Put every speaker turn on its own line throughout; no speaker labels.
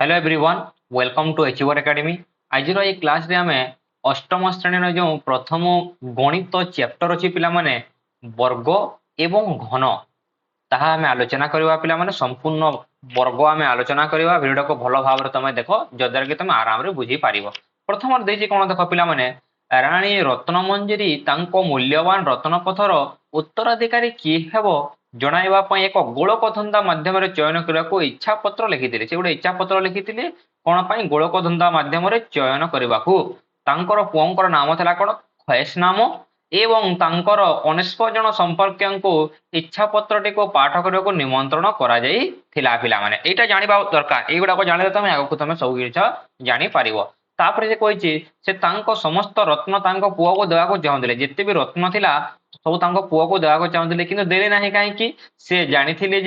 Hello everyone, welcome to Achiever Academy. आज ये class रे आमे अष्टम श्रेणी जो प्रथम गणित चैप्टर अच्छी पिला माने वर्ग एवं घन ताहा आमे आलोचना करवा पिला माने संपूर्ण वर्ग आमे आलोचना करवा। वीडियो को भल भाव तुम देख जद्वारा कि तुम आराम रे बुझी पारिबो। प्रथम देछि कोन देख पिला माने रानी रत्नमंजरी तांको मूल्यवान रत्नपथर उत्तराधिकारी किए हेबो जणाइबा पई एक गोलक धंदा माध्यम चयन करने को इच्छा पत्र लिखिथिले। से गोटे इच्छा पत्र लिखिथिले कोन पई गोलक धंदा माध्यम चयन करने को। तांकर पुओंकर नाम थला कोन खयस नाम एवं तांकर 19 जन संपर्कयंको इच्छा पत्रटी को पाठ करने को निमंत्रण करा जाई थिला। पिला माने एटा जानिबा दरकार। एगुडा को जानिले तमे आगो को तमे सब किछ जानि पारिबो। तापर से कहिछि से तांको समस्त रत्न तांको पुओ को देवा को चाहुथिले। जेते भी रत्न थिला सब तांको पुओ को देवा को चाहुथिले, किंतु देले नाही। काहेकि से जानिथिले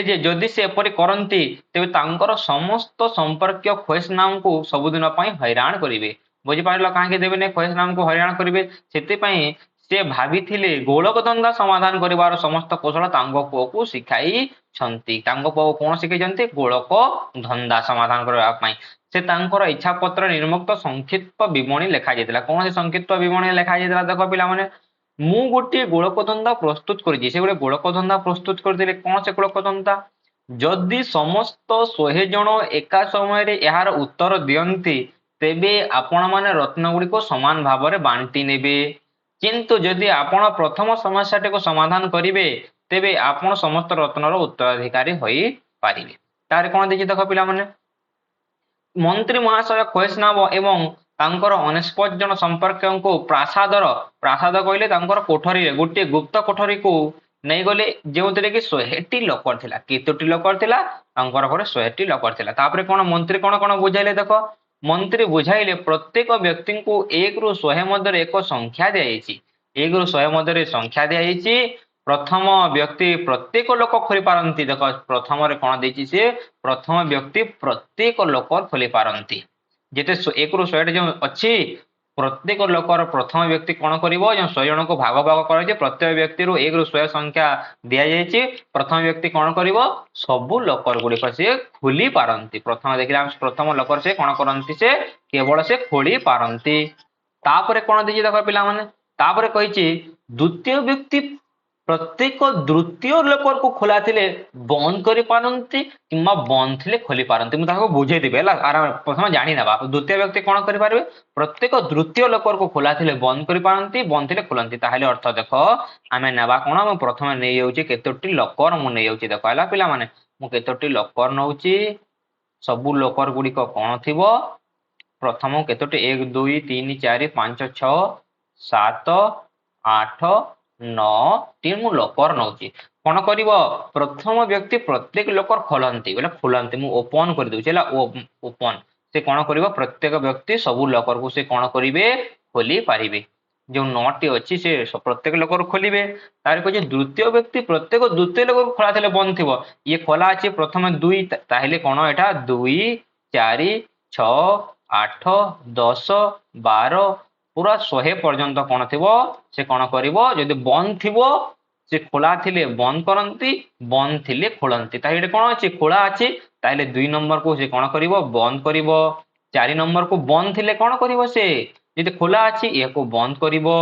जे जदि से एपरि करंती तेबे तांकर समस्त संपर्क खयस नाम को सबुदिन पई हैरान करिवे। बुझि पारलो काहे देबे ने खयस नाम को हैरान करिवे। सेते पई से भाबिथिले गोलक धंदा समाधान करिवार समस्त कौशल तांको पुओ को सिखाई छंती। तांको पुओ कोन सिखाई छंती? गोलक धंदा समाधान करबा पई। से तांकर इच्छा पत्र निर्मुक्त संक्षिप्त विवरणी लेखा जायतिला। कोन से संक्षिप्त विवरणी लेखा जायतिला देखो पिला माने मु गोटे गोलक धंदा प्रस्तुत करिछि। से गोटे गोलक धंदा प्रस्तुत करथिले। कोन से गोलक धंदा? जदि समस्त 100 जन एका समय रे यार उत्तर दियंती तेबे आपण माने रत्न गुडी को समान भाव रे बांटी नेबे। किंतु जदि आपण प्रथम समस्याटी को समाधान करिवे तेबे आपण समस्त रत्नर उत्तराधिकारी होई पारिबे। तारे कोन देखि देखो पिला माने मंत्री महाशय खयसनाम एवं तांकर 19 जन संपर्कयंको प्रासाद कहले तांकर कोठरी रे गोटे गुप्त कोठरी को नहीं गले जेउतरे कि 100टी लकर थिला। केतोटी लकर थिला? तांकर घरे 100टी लकर थिला। तापरे कोन मंत्री कोन कोन बुझाइले देखो। मंत्री बुझाइले प्रत्येक व्यक्ति को 1 रु 100 मध्य एक संख्या दियाइछि। 1 रु 100 मध्य संख्या दियाइछि। प्रथम व्यक्ति प्रत्येक लोक खोली पारंती। देखो प्रथम रे कोन देछि से प्रथम व्यक्ति प्रत्येक लोकर खोली पारंती। जेते 1 रु 100 जो अछि प्रत्येक लोकर प्रथम व्यक्ति कोन करिवो जो 100 जन को भाग भाग करजे। प्रत्येक व्यक्ति रु 1 रु 100 संख्या दिया जायछि। प्रथम व्यक्ति कोन करिवो सबु लोकर गुडी को से खोली पारंती। प्रथम देखिला प्रथम लोकर से कोन करंती से केवल से खोली पारंती। तापरे कोन देछि देखो पिला माने तापरे कहिछि द्वितीय व्यक्ति प्रत्येक द्वितीय लोकर को खोला थिले बंद करि पारंती किंबा बंद थिले खोली पारंती। मु ताको बुझे दिबे ला आराम प्रथम जानि नबा। द्वितीय व्यक्ति कोन करि पारबे? प्रत्येक द्वितीय लोकर को खोला थिले बंद करि पारंती, बंद थिले खोलंती। ताहाले अर्थ देखो आमे नबा कोन हम प्रथम नै जाउची केतोटी लोकर मु नै जाउची। देखो हला पिला माने मु केतोटी लोकर नउची सबु लोकर गुडी को कोन थिबो प्रथम केतोटी 1 2 3 4 5 6 7 8 9 3 मु लोकर नउची। कोन करिवो प्रथम व्यक्ति प्रत्येक लोकर खोलंती बोले खोलंती। मु ओपन कर दउची हला ओपन। से कोन करिवो प्रत्येक व्यक्ति सबु लोकर को से कोन करिवे खोली पारिबे। जो 9टी अछि से प्रत्येक लोकर खोलिबे। तार को जे द्वितीय व्यक्ति प्रत्येक द्वितीय लोकर खोला थिले बंद थिबो। ये खोला अछि प्रथम 2 ताहेले कोन एटा 2 4 6 8 10 12 पूरा 100 पर्यंत कोन थिबो से कोन करिवो। जदि बंद थिबो से खोला थिले बंद करंती, बंद थिले खोलंती। ताहेले कोन अछि खोला अछि ताहेले 2 नंबर को से कोन करिवो बंद करिवो। 4 नंबर को बंद थिले कोन करिवो से जदि खोला अछि ए को बंद करिवो।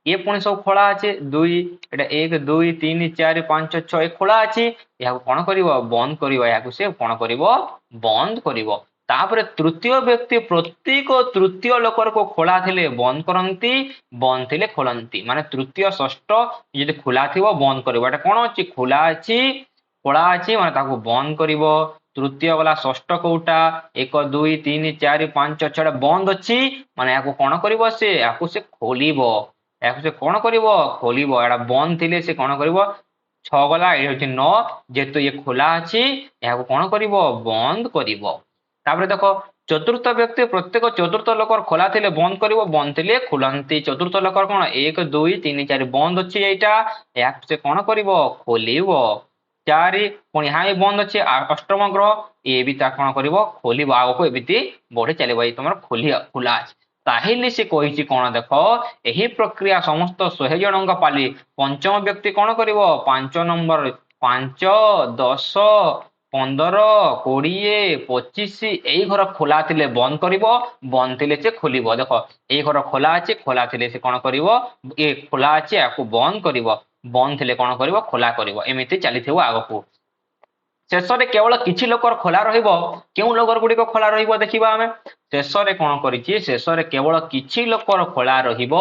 ए पुणी सब खोला अछि 2 एटा 1 2 3 4 5 6 एक खोला अछि या को कोन करिवो बंद करिवो। या को से कोन करिवो बंद करिवो। तापरे तृतीय व्यक्ति प्रत्येक तृतीय लोकर को खोला थिले बंद करंती, बंद थिले खोलंती। माने तृतीय षष्ठ यदि खोला थिबो बंद करिवो। एटा कोन अछि खोला अछि माने ताको बंद करिवो। तृतीय वाला षष्ठ कोटा 1 2 3 4 5 6 बंद अछि माने याको कोन करिवो से याको से खोलिवो। याको से कोन करिवो खोलिवो। एटा बंद थिले से कोन करिवो 6 गला ए होछि 9 जेतो ये खोला अछि याको कोन करिवो बंद करिवो। तापरे देखो चतुर्थ व्यक्ति प्रत्येक चतुर्थ लोकर खोला थिले बंद करिवो, बंद थिले खोलंती। चतुर्थ लोकर कोन 1 2 3 4 बंद अछि एटा या से कोन करिवो खोलिवो। 4 पुणी हाई बंद अछि अष्टम ग्रह ए भी ता कोन करिवो खोलिवो। आगो को एबिति बढे चलिबो। ए तमर खोला अछि। ताहेले से कहिछि कोन देखो एही प्रक्रिया समस्त 100 जनंका पाली पंचम व्यक्ति कोन करिवो 5 नंबर 5 10 15 20 25 এই ঘর খোলা থিলে বন্ধ করিব, বন্ধ থিলে সে খুলিব। দেখ এই ঘর খোলা আছে, খোলা থিলে সে কোন করিব, এ খোলা আছে আকু বন্ধ করিব, বন্ধ থিলে কোন করিব, খোলা করিব। এমিতি চালিথিব আগকু। ଶେଷରେ କେବଳ କିଛି ଲୋକର ଖୋଲା ରହିବ, କେଉଁ ଲୋକର ଗୁଡ଼ିକ ଖୋଲା ରହିବ ଦେଖିବା ଆମେ। ଶେଷରେ କଣ କରିଛି, ଶେଷରେ କେବଳ କିଛି ଲୋକର ଖୋଲା ରହିବ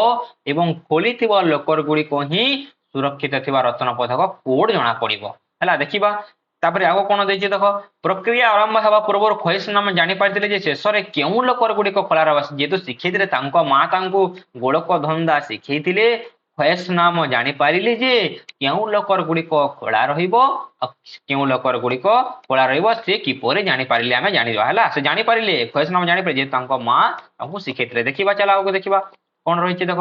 ଏବଂ ଖୋଲିଥିବା ଲୋକର ଗୁଡ଼ିକ ହିଁ ସୁରକ୍ଷିତ ଥିବା ରତ୍ନ ପଦକ କୋଡ ଜଣା ପଡିବ। ହେଲା ଦେଖିବା ତାପରେ ଆଉ କଣ ଦେଇଛି ଦେଖ, ପ୍ରକ୍ରିୟା ଆରମ୍ଭ ହେବା ପୂର୍ବରୁ ଖଇଶନାମା ଜାଣିପାରିଥିଲେ ଯେ ଶେଷରେ କେଉଁ ଲୋକର ଗୁଡ଼ିକ ଖୋଲା ରହିବ। ଯେହେତୁ ଶିଖେଇଥିଲେ ତାଙ୍କ ମା ତାଙ୍କୁ ଗୋଳକ ଧନ୍ଦା ଶିଖେଇଥିଲେ, ଖଇଶନାମ ଜାଣିପାରିଲେ ଯେ କେଉଁ ଲୋକର ଗୁଡ଼ିକ ଖୋଲା ରହିବ, କେଉଁ ଲୋକର ଗୁଡ଼ିକ ଖୋଲା ରହିବ, ସେ କିପରି ଜାଣିପାରିଲେ ଆମେ ଜାଣିବା। ହେଲା ସେ ଜାଣିପାରିଲେ, ଖଇଶନାମା ଜାଣିପାରିଲେ ଯେ ତାଙ୍କ ମା ତାଙ୍କୁ ଶିଖେଇଥିଲେ। ଦେଖିବା ଚାଲ ଆଗକୁ ଦେଖିବା କଣ ରହିଛି ଦେଖ,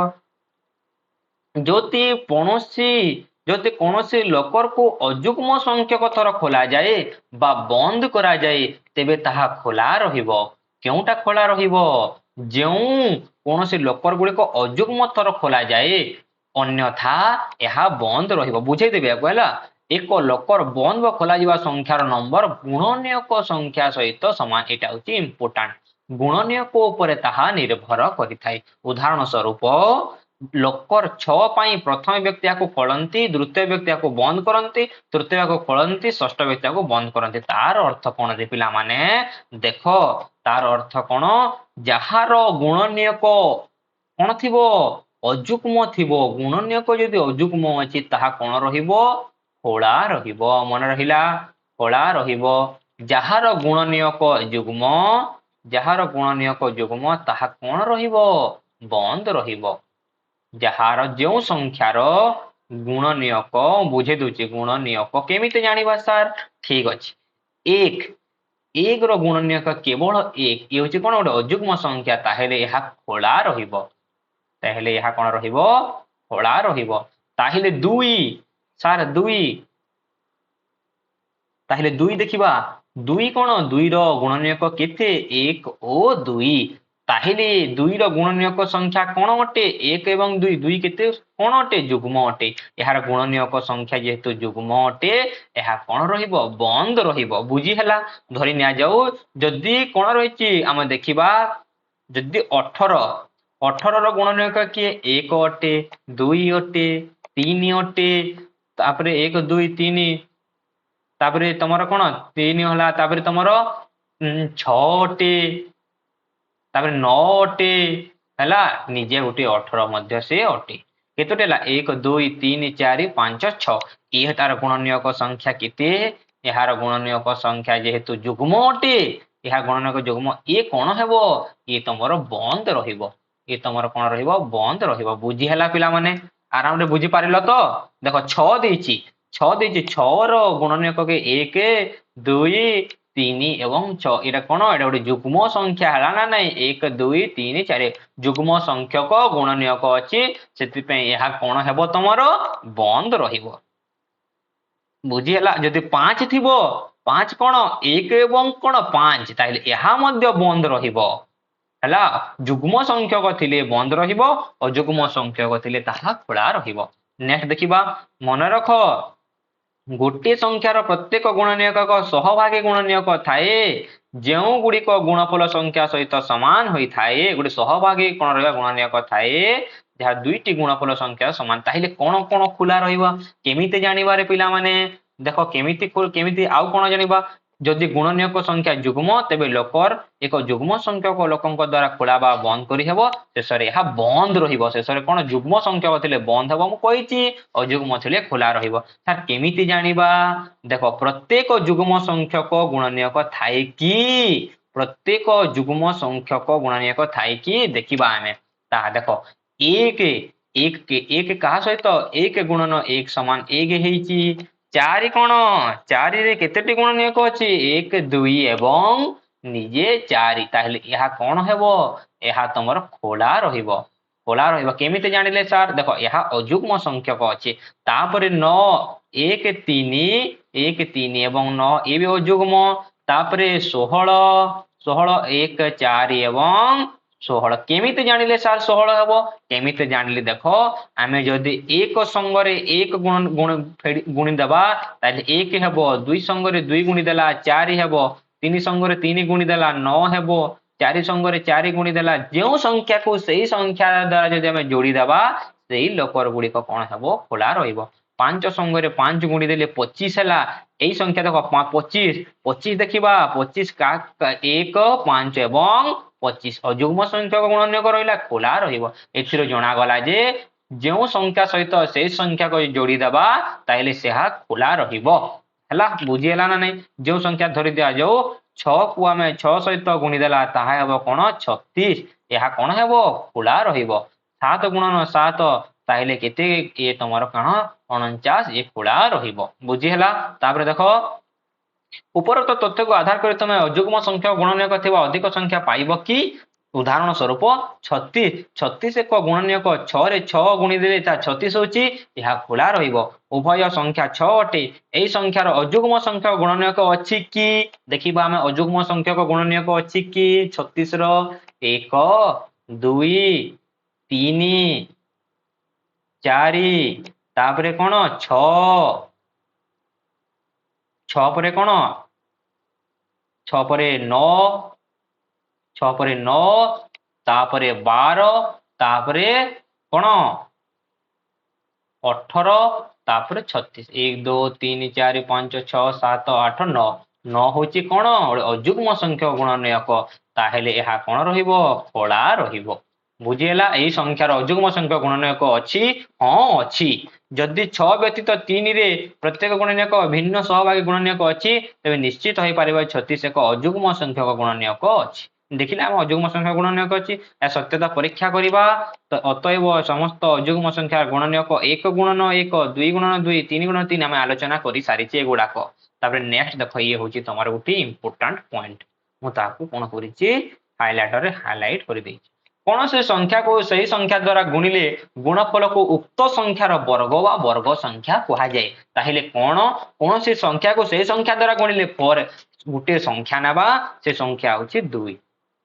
ଯଦି କୌଣସି ଲୋକକୁ ଅଯୁଗ୍ମ ସଂଖ୍ୟକ ଥର ଖୋଲାଯାଏ ବା ବନ୍ଦ କରାଯାଏ ତେବେ ତାହା ଖୋଲା ରହିବ। କେଉଁଟା ଖୋଲା ରହିବ, ଯେଉଁ କୌଣସି ଲୋକର ଗୁଡ଼ିକ ଅଯୁଗ୍ମ ଥର ଖୋଲାଯାଏ ଅନ୍ୟଥା ଏହା ବନ୍ଦ ରହିବ। ବୁଝେଇଦେବି ଆକୁ ହେଲା, ଏକ ଲୋକର ବନ୍ଦ ବା ଖୋଲାଯିବା ସଂଖ୍ୟାର ନମ୍ବର ଗୁଣନୀୟକ ସଂଖ୍ୟା ସହିତ ସମାନ। ଏଇଟା ହଉଛି ଇମ୍ପୋର୍ଟାଣ୍ଟ, ଗୁଣନୀୟକ ଉପରେ ତାହା ନିର୍ଭର କରିଥାଏ। ଉଦାହରଣ ସ୍ୱରୂପ ଲୋକର 6 ପାଇଁ ପ୍ରଥମ ବ୍ୟକ୍ତି ଏହାକୁ ଖୋଲନ୍ତି, ଦ୍ୱିତୀୟ ବ୍ୟକ୍ତି ଏହାକୁ ବନ୍ଦ କରନ୍ତି, ତୃତୀୟ ଏହାକୁ ଖୋଲନ୍ତି, ଷଷ୍ଠ ବ୍ୟକ୍ତି ଏହାକୁ ବନ୍ଦ କରନ୍ତି। ତାର ଅର୍ଥ କଣ ଯେ ପିଲାମାନେ ଦେଖ, ତାର ଅର୍ଥ କଣ, ଯାହାର ଗୁଣନୀୟକ କଣ ଥିବ, ଅଯୁଗ୍ମ ଥିବ। ଗୁଣନୀୟକ ଯଦି ଅଯୁଗ୍ମ ଅଛି ତାହା କଣ ରହିବ, ଖୋଲା ରହିବ। ମନେ ରହିଲା, ଖୋଲା ରହିବ। ଯାହାର ଗୁଣନୀୟକ ଯୁଗ୍ମ, ଯାହାର ଗୁଣନୀୟକ ଯୁଗ୍ମ ତାହା କଣ ରହିବ, ବନ୍ଦ ରହିବ। ଯାହାର ଯେଉଁ ସଂଖ୍ୟାର ଗୁଣନୀୟକ, ବୁଝେଇ ଦଉଛି ଗୁଣନୀୟକ କେମିତି ଜାଣିବା ସାର୍, ଠିକ ଅଛି। ଏକ ର ଗୁଣନୀୟକ କେବଳ 1, ଇଏ ହଉଛି କଣ ଗୋଟେ ଅଯୁଗ୍ମ ସଂଖ୍ୟା, ତାହେଲେ ଏହା ଖୋଲା ରହିବ। ତାହେଲେ ଏହା କଣ ରହିବ, ଖୋଲା ରହିବ। ତାହେଲେ 2 ସାର୍ 2, ତାହେଲେ 2 ଦେଖିବା, 2 କଣ, 2 ର ଗୁଣନୀୟକ କେତେ, 1 ଓ 2। ତାହେଲେ 2 ର ଗୁଣନୀୟକ ସଂଖ୍ୟା କଣ ଅଟେ, 1 ଏବଂ 2, 2 କେତେ କଣ ଅଟେ, ଯୁଗ୍ମ ଅଟେ। ଏହାର ଗୁଣନୀୟକ ସଂଖ୍ୟା ଯେହେତୁ ଯୁଗ୍ମ ଅଟେ ଏହା କଣ ରହିବ, ବନ୍ଦ ରହିବ। ବୁଝି ହେଲା, ଧରି ନିଆଯାଉ ଯଦି କଣ ରହିଛି ଆମେ ଦେଖିବା, ଯଦି 18 ର ଗୁଣନୀୟକ କିଏ, 1 ଅଟେ, 2 ଅଟେ, 3 ଅଟେ, ତାପରେ 1 2 3, ତାପରେ ତମର କଣ 3 ହେଲା, ତାପରେ ତମର 6 ଅଟେ, ତାପରେ 9 ଅଟେ। ହେଲା ନିଜେ ଗୋଟେ 18 ମଧ୍ୟ ସେ ଅଟେ। କେତୋଟି ହେଲା, 1 2 3 4 5 6। ଇଏ ତାର ଗୁଣନୀୟକ ସଂଖ୍ୟା କେତେ, ଏହାର ଗୁଣନୀୟକ ସଂଖ୍ୟା ଯେହେତୁ ଯୁଗ୍ମ ଅଟେ, ଏହା ଗୁଣନୀୟକ ଯୁଗ୍ମ, ଇଏ କଣ ହେବ, ଇଏ ତମର ବନ୍ଦ ରହିବ। ଇଏ ତମର କଣ ରହିବ, ବନ୍ଦ ରହିବ। ବୁଝି ହେଲା ପିଲାମାନେ, ଆରାମରେ ବୁଝି ପାରିଲ ତ। ଦେଖ 6 ଦେଇଛି, 6 ର ଗୁଣନୀୟକ 1 2 3 ଏବଂ 6। ଏଇଟା କଣ, ଏଇଟା ଗୋଟେ ଯୁଗ୍ମ ସଂଖ୍ୟା ହେଲା ନା ନାଇଁ, 1 2 3 4 ଯୁଗ୍ମ ସଂଖ୍ୟକ ଗୁଣନୀୟକ ଅଛି, ସେଥିପାଇଁ ଏହା କଣ ହେବ, ତମର ବନ୍ଦ ରହିବ। ବୁଝି ହେଲା, ଯଦି 5 ଥିବ, 5 କଣ 1 ଏବଂ କଣ 5, ତାହେଲେ ଏହା ମଧ୍ୟ ବନ୍ଦ ରହିବ। ହେଲା ଯୁଗ୍ମ ସଂଖ୍ୟକ ଥିଲେ ବନ୍ଦ ରହିବ, ଅଯୁଗ୍ମ ସଂଖ୍ୟକ ଥିଲେ ତାହା ଖୋଲା ରହିବ। ନେକ୍ସଟ ଦେଖିବା, ମନେ ରଖ ଗୋଟିଏ ସଂଖ୍ୟାର ପ୍ରତ୍ୟେକ ଗୁଣନୀୟକ ଏକ ସହଭାଗୀ ଗୁଣନୀୟକ ଥାଏ, ଯେଉଁ ଗୁଡ଼ିକ ଗୁଣଫଳ ସଂଖ୍ୟା ସହିତ ସମାନ ହୋଇଥାଏ। ଗୋଟେ ସହଭାଗୀ କଣ ରହିବା, ଗୁଣନୀୟକ ଥାଏ ଯାହା ଦୁଇଟି ଗୁଣଫଳ ସଂଖ୍ୟା ସମାନ। ତାହେଲେ କଣ କଣ ଖୋଲା ରହିବ, କେମିତି ଜାଣିବାରେ ପିଲାମାନେ ଦେଖ, କେମିତି ଆଉ କଣ ଜାଣିବା, ଯଦି ଗୁଣନୀୟକ ସଂଖ୍ୟା ଯୁଗ୍ମ ତେବେ ଲୋକର ଏକ ଯୁଗ୍ମ ସଂଖ୍ୟକ ଲୋକଙ୍କ ଦ୍ୱାରା ଖୋଲା ବା ବନ୍ଦ କରିହେବ, ଶେଷରେ ଏହା ବନ୍ଦ ରହିବ। ଶେଷରେ କଣ, ଯୁଗ୍ମ ସଂଖ୍ୟକ ଥିଲେ ବନ୍ଦ ହେବ, ମୁଁ କହିଛି, ଅଯୁଗ୍ମ ଥିଲେ ଖୋଲା ରହିବ। ସାର୍ କେମିତି ଜାଣିବା, ଦେଖ ପ୍ରତ୍ୟେକ ଯୁଗ୍ମ ସଂଖ୍ୟକ ଗୁଣନୀୟକ ଥାଏ କି, ପ୍ରତ୍ୟେକ ଯୁଗ୍ମ ସଂଖ୍ୟକ ଗୁଣନୀୟକ ଥାଏ କି ଦେଖିବା ଆମେ। ତାହା ଦେଖ 1 କାହା ସହିତ, 1 ଗୁଣନ 1 ସମାନ 1 ହେଇଛି। 4 କଣ, 4 ରେ କେତେଟି ଗୁଣନୀୟକ ଅଛି, 1 2 ଏବଂ ନିଜେ 4। ତାହେଲେ ଏହା କଣ ହେବ, ଏହା ତମର ଖୋଲା ରହିବ। ଖୋଲା ରହିବ କେମିତି ଜାଣିଲେ ସାର୍, ଦେଖ ଏହା ଅଯୁଗ୍ମ ସଂଖ୍ୟକ ଅଛି। ତାପରେ 9 1 3 ଏବଂ 9 ଏ ବି ଅଯୁଗ୍ମ। ତାପରେ 16 1 4 ଏବଂ ଷୋହଳ केमिति जानिले सार 16 हेबो केमिति जानिले देखो आमे जदि एक संगरे एक गुण गुण गुणी देबा ताले एक हेबो दुई संगरे दुई गुणी देला 4 हेबो तीन संगरे तीन गुणी देला 9 हेबो चारि संगरे 4 गुणी देला जेउ संख्या को सही संख्या द्वारा जदि आमे जोड़ी देबा सही लोकर गुडी को कोन हेबो खोला रहिबो पांच संगरे 5 गुणी देले 25 हैला एई संख्या देखो 25 25 देखिबा 25 का 1 5 एवं 25 अजुग्म संख्या गुणनीयक रहिला खोला रहिबो एथिरो जणा गला जे जेउ संख्या सहित से संख्या को जोड़ी देबा ताइले सेहा खोला रहिबो हला बुझी हला ना नै जेउ संख्या धरि दिया जो 6 को आमे 6 सहित गुणी देला ताहा हेबो कोन 36 एहा कोन हेबो खोला रहिबो 7 गुणन 7 ताइले केते ए तमरो कण 49 ए खोला रहिबो बुझी हला तापर देखो उपरोक्त तथ्य को आधार कर तुम अजुग्म संख्या गुणनीयक थिबा अधिक संख्या पाइब कि उदाहरण स्वरूप 36 36 एक गुणनीयक 6 रे 6 गुणी देले ता 36 होची यहा खोला रहिबो उभय संख्या 6 अटे एई संख्यार अजुग्म संख्या गुणनीयक अछि कि देखिबा हमें अजुग्म संख्या को गुणनीयक अछि कि 36 रो 1 2 3 4 तापरे कोन 6 6 परे कोन 6 परे 9 6 परे 9 तापरे 12 तापरे कोन 18 तापरे 36 1 2 3 4 5 6 7 8 9 9 होची कोन अजुग्म संख्या गुणनीयक ताहेले एहा कोन रहिबो खोला रहिबो बुझिएला एई संख्यार अजुग्म संख्या गुणनीयक अछि हां अछि जदि 6 व्यतीत 3 रे प्रत्येक गुणनीयक भिन्न सहभागी गुणनीयक अछि तबे निश्चित होई पारिबा 36 एक अजुग्म संख्यक गुणनीयक अछि देखिला हम अजुग्म संख्या गुणनीयक अछि या सत्यता परीक्षा करिबा तो अतएव समस्त अजुग्म संख्या गुणनीयक 1 गुणन 1 2 गुणन 2 3 गुणन 3 हम आलोचना करि सारिचे गुडाक तापर नेक्स्ट देखो ये होची तमार गुटी इंपोर्टेंट पॉइंट मु ताकू कोन करिछि हाइलाइटर रे हाइलाइट करि देछि कौन से संख्या को सही संख्या द्वारा गुणिले गुणफल को उक्त संख्यार वर्ग वा वर्ग संख्या कहा जाए ताहिले कौन से संख्या को सही संख्या द्वारा गुणिले पर गुटे संख्या नेबा से संख्या होची 2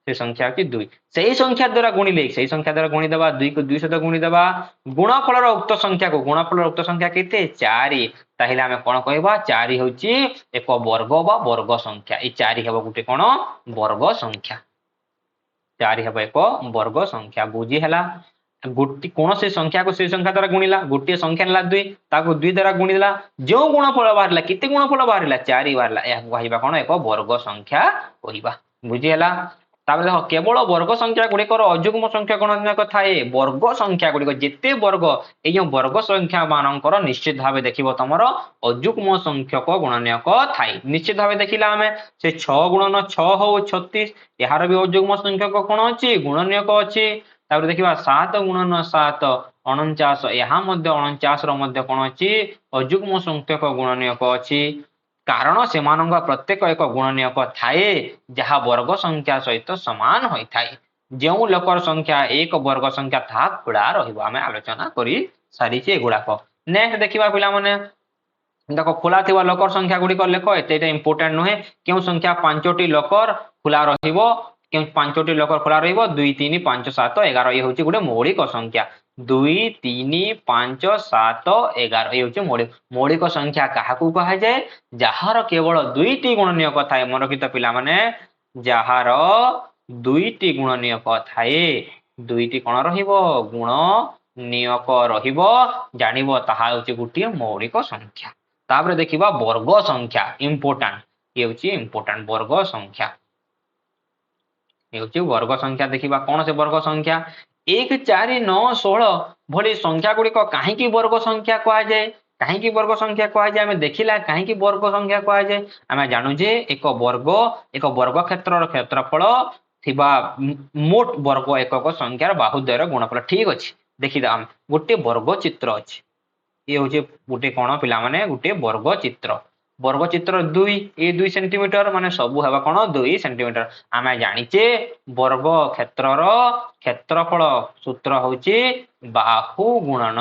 से संख्या होची 2 सही संख्या द्वारा गुणिले सही संख्या द्वारा गुणी देबा 2 को 2 सहित गुणी देबा गुणफलर उक्त संख्या को गुणफलर उक्त संख्या केते 4 ताहिले हमें कोन कहबा 4 होची एक वर्ग वा वर्ग संख्या ए 4 हेबो गुटे कोन वर्ग संख्या 4 हेबो एक वर्ग संख्या बुझी हला गुटी कोन से संख्या को से संख्या द्वारा गुणिला गुटी संख्या ला 2 ताको 2 द्वारा गुणिला जो गुणफल बाहरला किते गुणफल बाहरला 4 बाहरला या कहबा कोन एक वर्ग संख्या कहबा बुझी हला ताबे देखो केवल वर्ग संख्या गुडी कर अजुग्म संख्या गुणनीयक थाए वर्ग संख्या गुडी जेते वर्ग ए जो वर्ग संख्या मानकर निश्चित भाबे देखिबो तमरो अजुग्म संख्यक गुणनीयक थाए निश्चित भाबे देखिला हमें से 6 गुणन 6 हो 36 यार भी अजुग्म संख्यक कोन अछि गुणनीयक अछि ताबे देखिबा 7 गुणन 7 49 यहा मध्ये 49 रो मध्ये कोन अछि अजुग्म संख्यक गुणनीयक अछि कारण से मानंगा प्रत्येक एक गुणनीयक थाए जहा वर्ग संख्या सहित समान होई थाए जेउ लोकर संख्या एक वर्ग संख्या था खुला रहिबो हमें आलोचना करी सारिचे गुडाक नेक्स्ट देखिबा पिला माने देखो खुला थिबा लोकर संख्या गुडी को लेखो एतेटा इंपोर्टेंट नहे केउ संख्या पांचोटी लोकर खुला रहिबो केउ पांचोटी लोकर खुला रहिबो 2 3 5 7 11 ये होची गुडे मौलिक संख्या 2 3 5 7 11 ये होची मौलिक संख्या काहाकू कहा जाय जहार केवल दुईटी गुणनीयक थाए मनोकित पिला माने जहार दुईटी गुणनीयक थाए दुईटी कोन रहिबो गुणनीयक रहिबो जानिबो ताहा होची गुटी मौलिक संख्या तापर देखिबा वर्ग संख्या इंपोर्टेंट ये होची इंपोर्टेंट वर्ग संख्या ये होची वर्ग संख्या देखिबा कोन से वर्ग संख्या 1 4 9 16 भली संख्या गुडी को काहे की वर्ग संख्या कहा जाय काहे की वर्ग संख्या कहा जाय हमें देखिला काहे की वर्ग संख्या कहा जाय हमें जानू जे एक वर्ग क्षेत्रर क्षेत्रफल थिबा मोट वर्ग एकक संख्यार बाहुद्वयर गुणफल ठीक अछि देखिदा हम गोटे वर्ग चित्र अछि ये होचे गोटे कोन पिला माने गोटे वर्ग चित्र 2 ए 2 सेंटीमीटर माने सब हेबा कोन 2 सेंटीमीटर आमे जानिचे वर्ग क्षेत्रर क्षेत्रफल सूत्र होची बाहु गुणन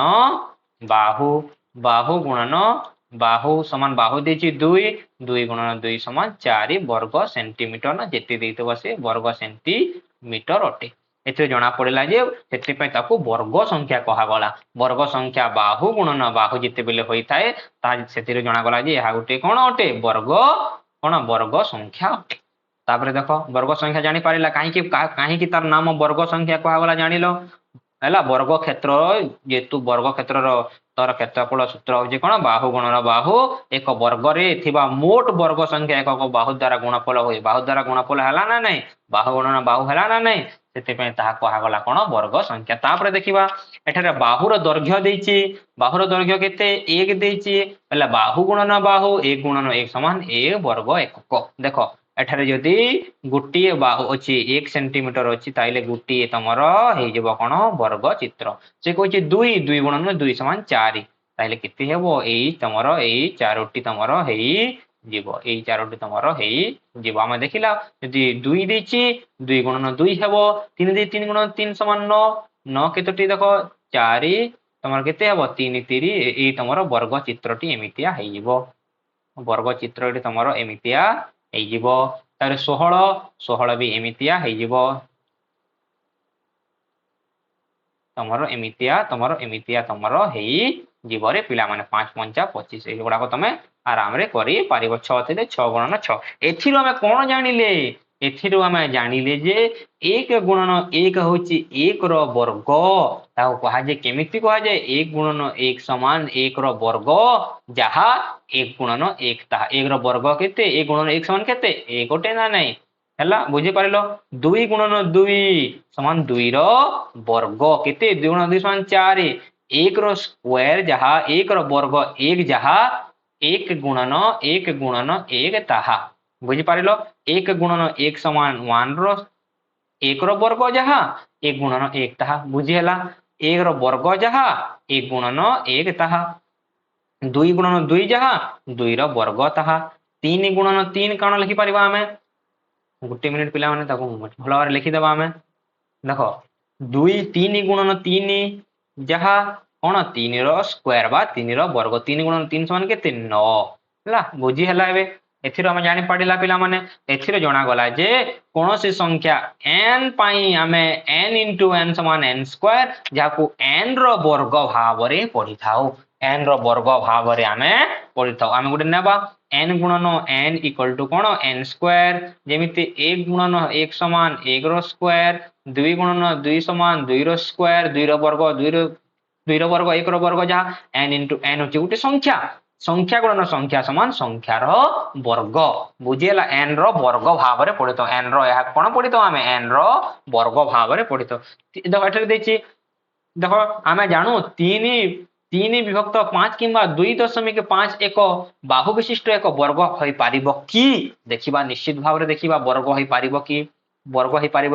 बाहु समान बाहु देची 2 गुणन 2 समान 4 वर्ग सेंटीमीटर ना जेते देइतबा से वर्ग सेंटीमीटर अटे एथे जना पड़ला जे सेति पय ताकू वर्ग संख्या कहा गला वर्ग संख्या बाहु गुणन बाहु जिते बेले होई थाए ता सेति जना गला जे एहा गुटे कोन अटे वर्ग कोन वर्ग संख्या अटे तापरे देखो वर्ग संख्या जानि पारिला काहे कि तार नाम वर्ग संख्या कहा गला जानिलो हैला वर्ग क्षेत्र जेतु वर्ग क्षेत्र रो तर क्षेत्रफल सूत्र होची कोन बाहु गुणन बाहु एक वर्ग रे थिबा मोट वर्ग संख्या एक बाहु द्वारा गुणफल होय बाहु द्वारा गुणफल हला ना नै बाहु गुणन बाहु हला ना नै सेते पे ताहा कहा गला कोन वर्ग संख्या तापरे देखिबा एठारे बाहुर दैर्घ्य देइची बाहुर दैर्घ्य केते 1 देइची हैला बाहु गुणन बाहु 1 गुणन 1 समान 1 वर्ग एकक देखो एठारे जदी गुटिए बाहु अछि 1 सेंटीमीटर अछि ताइले गुटिए तमर हे जेबो कोन वर्ग चित्र से कहछि 2 2 गुणन 2 समान 4 ताइले केते हेबो एई तमर एई चारोटी तमर हेई जीवो एई चारोटी तमर हेई जीवो हम देखिला यदि 2 देछि 2 गुणन 2 हेबो 3 दे 3 गुणन 3 समान 9 9 केतोटी देखो 4 तमर केते हेबो 3 3 एई तमर वर्ग चित्रटी एमितिया हेई जीवो वर्ग चित्रटी तमर एमितिया हेई जीवो तारे 16 16 भी एमितिया हेई जीवो तमरो एमितिया तमरो हेई जीवरे पिला माने 5 5 25 ए गुडा को तमे आराम रे करी पारिबो 6 थे 6 गुणन 6 एथिरो हमें कोन जानिले एथिरो हमें जानिले जे 1 गुणन 1 होची 1 रो वर्ग ताको कहा जे केमिति कहा जे 1 गुणन 1 समान 1 रो वर्ग जहा 1 गुणन 1 ता 1 रो वर्ग केते 1 गुणन 1 समान केते 1 गोटे ना नै हैला बुझी पारिलो 2 गुणन 2 समान 2 रो वर्ग केते 2 गुणन 2 समान 4 1 रो स्क्वायर जहा 1 रो वर्ग 1 जहा 1 गुणन 1 ताहा बुझी पारिलो 1 गुणन 1 समान 1 रो 1 रो वर्ग जहा 1 गुणन 1 ताहा बुझी हला 1 रो वर्ग जहा 1 गुणन 1 ताहा 2 गुणन 2 जहा 2 रो वर्ग ताहा 3 गुणन 3 काण लिखि परिबा हमें गुटे मिनिट पिला माने ताको भला बारे लिखि देबा हमें देखो 2 3 गुणन 3 जहा कोन 3 रो स्क्वायर बा 3 रो वर्ग 3 गुणन 3 समान केते 9 हला बुझी हला एबे एथिरो हम जानि पडिला पिला माने एथिरो जणा गला जे कोनोसी संख्या n पाई हमें n * n समान n स्क्वायर जाको n रो वर्ग भाव रे पढि थाओ n रो वर्ग भाव रे हमें पढि थाओ हम गुटे नेबा n गुणन n इक्वल टू कोन n स्क्वायर जेमिति 1 गुणन 1 समान 1 रो स्क्वायर 2 गुणन 2 समान 2 रो स्क्वायर 2 रो वर्ग 2 रो वर्ग 1 रो वर्ग जहा n * n होची गुटे संख्या संख्या गुणन संख्या समान संख्या रो वर्ग बुझियला n रो वर्ग भाव रे पढितो n रो या कोन पढितो हमें n रो वर्ग भाव रे पढितो देखो एठरे देछि देखो हमें जानू 3 विभक्त 5 किंबा 2.5 एक बाहु विशिष्ट एक वर्ग होई पारिबो की देखिबा निश्चित भाव रे देखिबा वर्ग होई पारिबो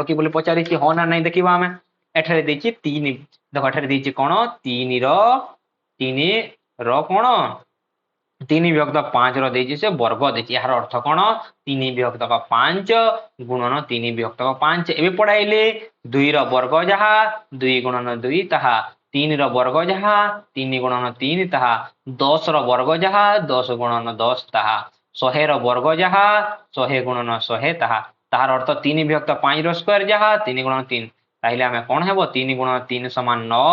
की बोले पचारि कि हो ना नहीं देखिबा हमें एठरे देछि 3 देखो एठरे देछि कोन 3 रो कोन 3 विभक्त 5 रो देछि से वर्ग देछि यार अर्थ कोन 3 विभक्त 5 गुणन 3 विभक्त 5 एबे पढाइले 2 रो वर्ग जहा 2 गुणन 2 ताहा 3 रो वर्ग जहा 3 गुणन 3 ताहा 10 रो वर्ग जहा 10 गुणन 10 ताहा 100 रो वर्ग जहा 100 गुणन 100 ताहा तार अर्थ 3 विभक्त 5 रो स्क्वायर जहा 3 गुणन 3 ताइले हमें कोन हेबो 3 गुणन 3 समान 9